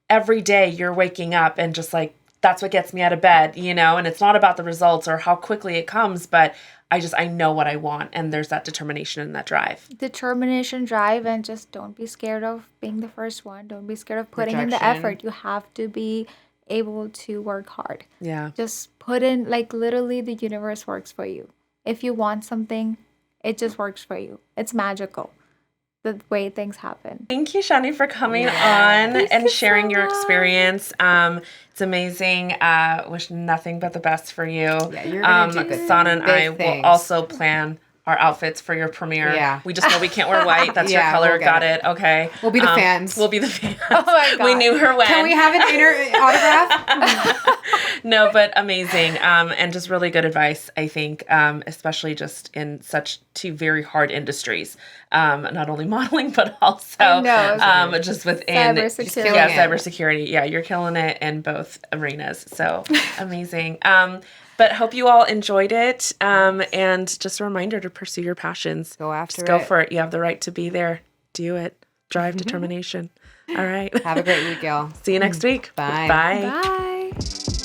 every day you're waking up and just like, that's what gets me out of bed, and it's not about the results or how quickly it comes, but I know what I want, and there's that determination and that drive. Determination, drive, and just don't be scared of being the first one. Don't be scared of putting in the effort. You have to be able to work hard. Yeah. Just put in, like, literally the universe works for you. If you want something, it just works for you. It's magical, the way things happen. Thank you, Chani, for coming on and sharing your experience. It's amazing. Wish nothing but the best for you. Yeah, you're gonna do good Sana and I things. will also plan our outfits for your premiere. Yeah. We just know we can't wear white. That's your color. We'll Got it. Okay. We'll be the fans. We'll be the fans. Oh my God. We knew her when. Can we have an autograph? No, but amazing. And just really good advice, I think, especially just in such two very hard industries. Not only modeling, but also just within cybersecurity. Cybersecurity. Yeah, you're killing it in both arenas. So amazing. But hope you all enjoyed it. And just a reminder to pursue your passions. Go after just go for it. You have the right to be there. Do it. Drive determination. All right. Have a great week, y'all. See you next week. Bye. Bye. Bye.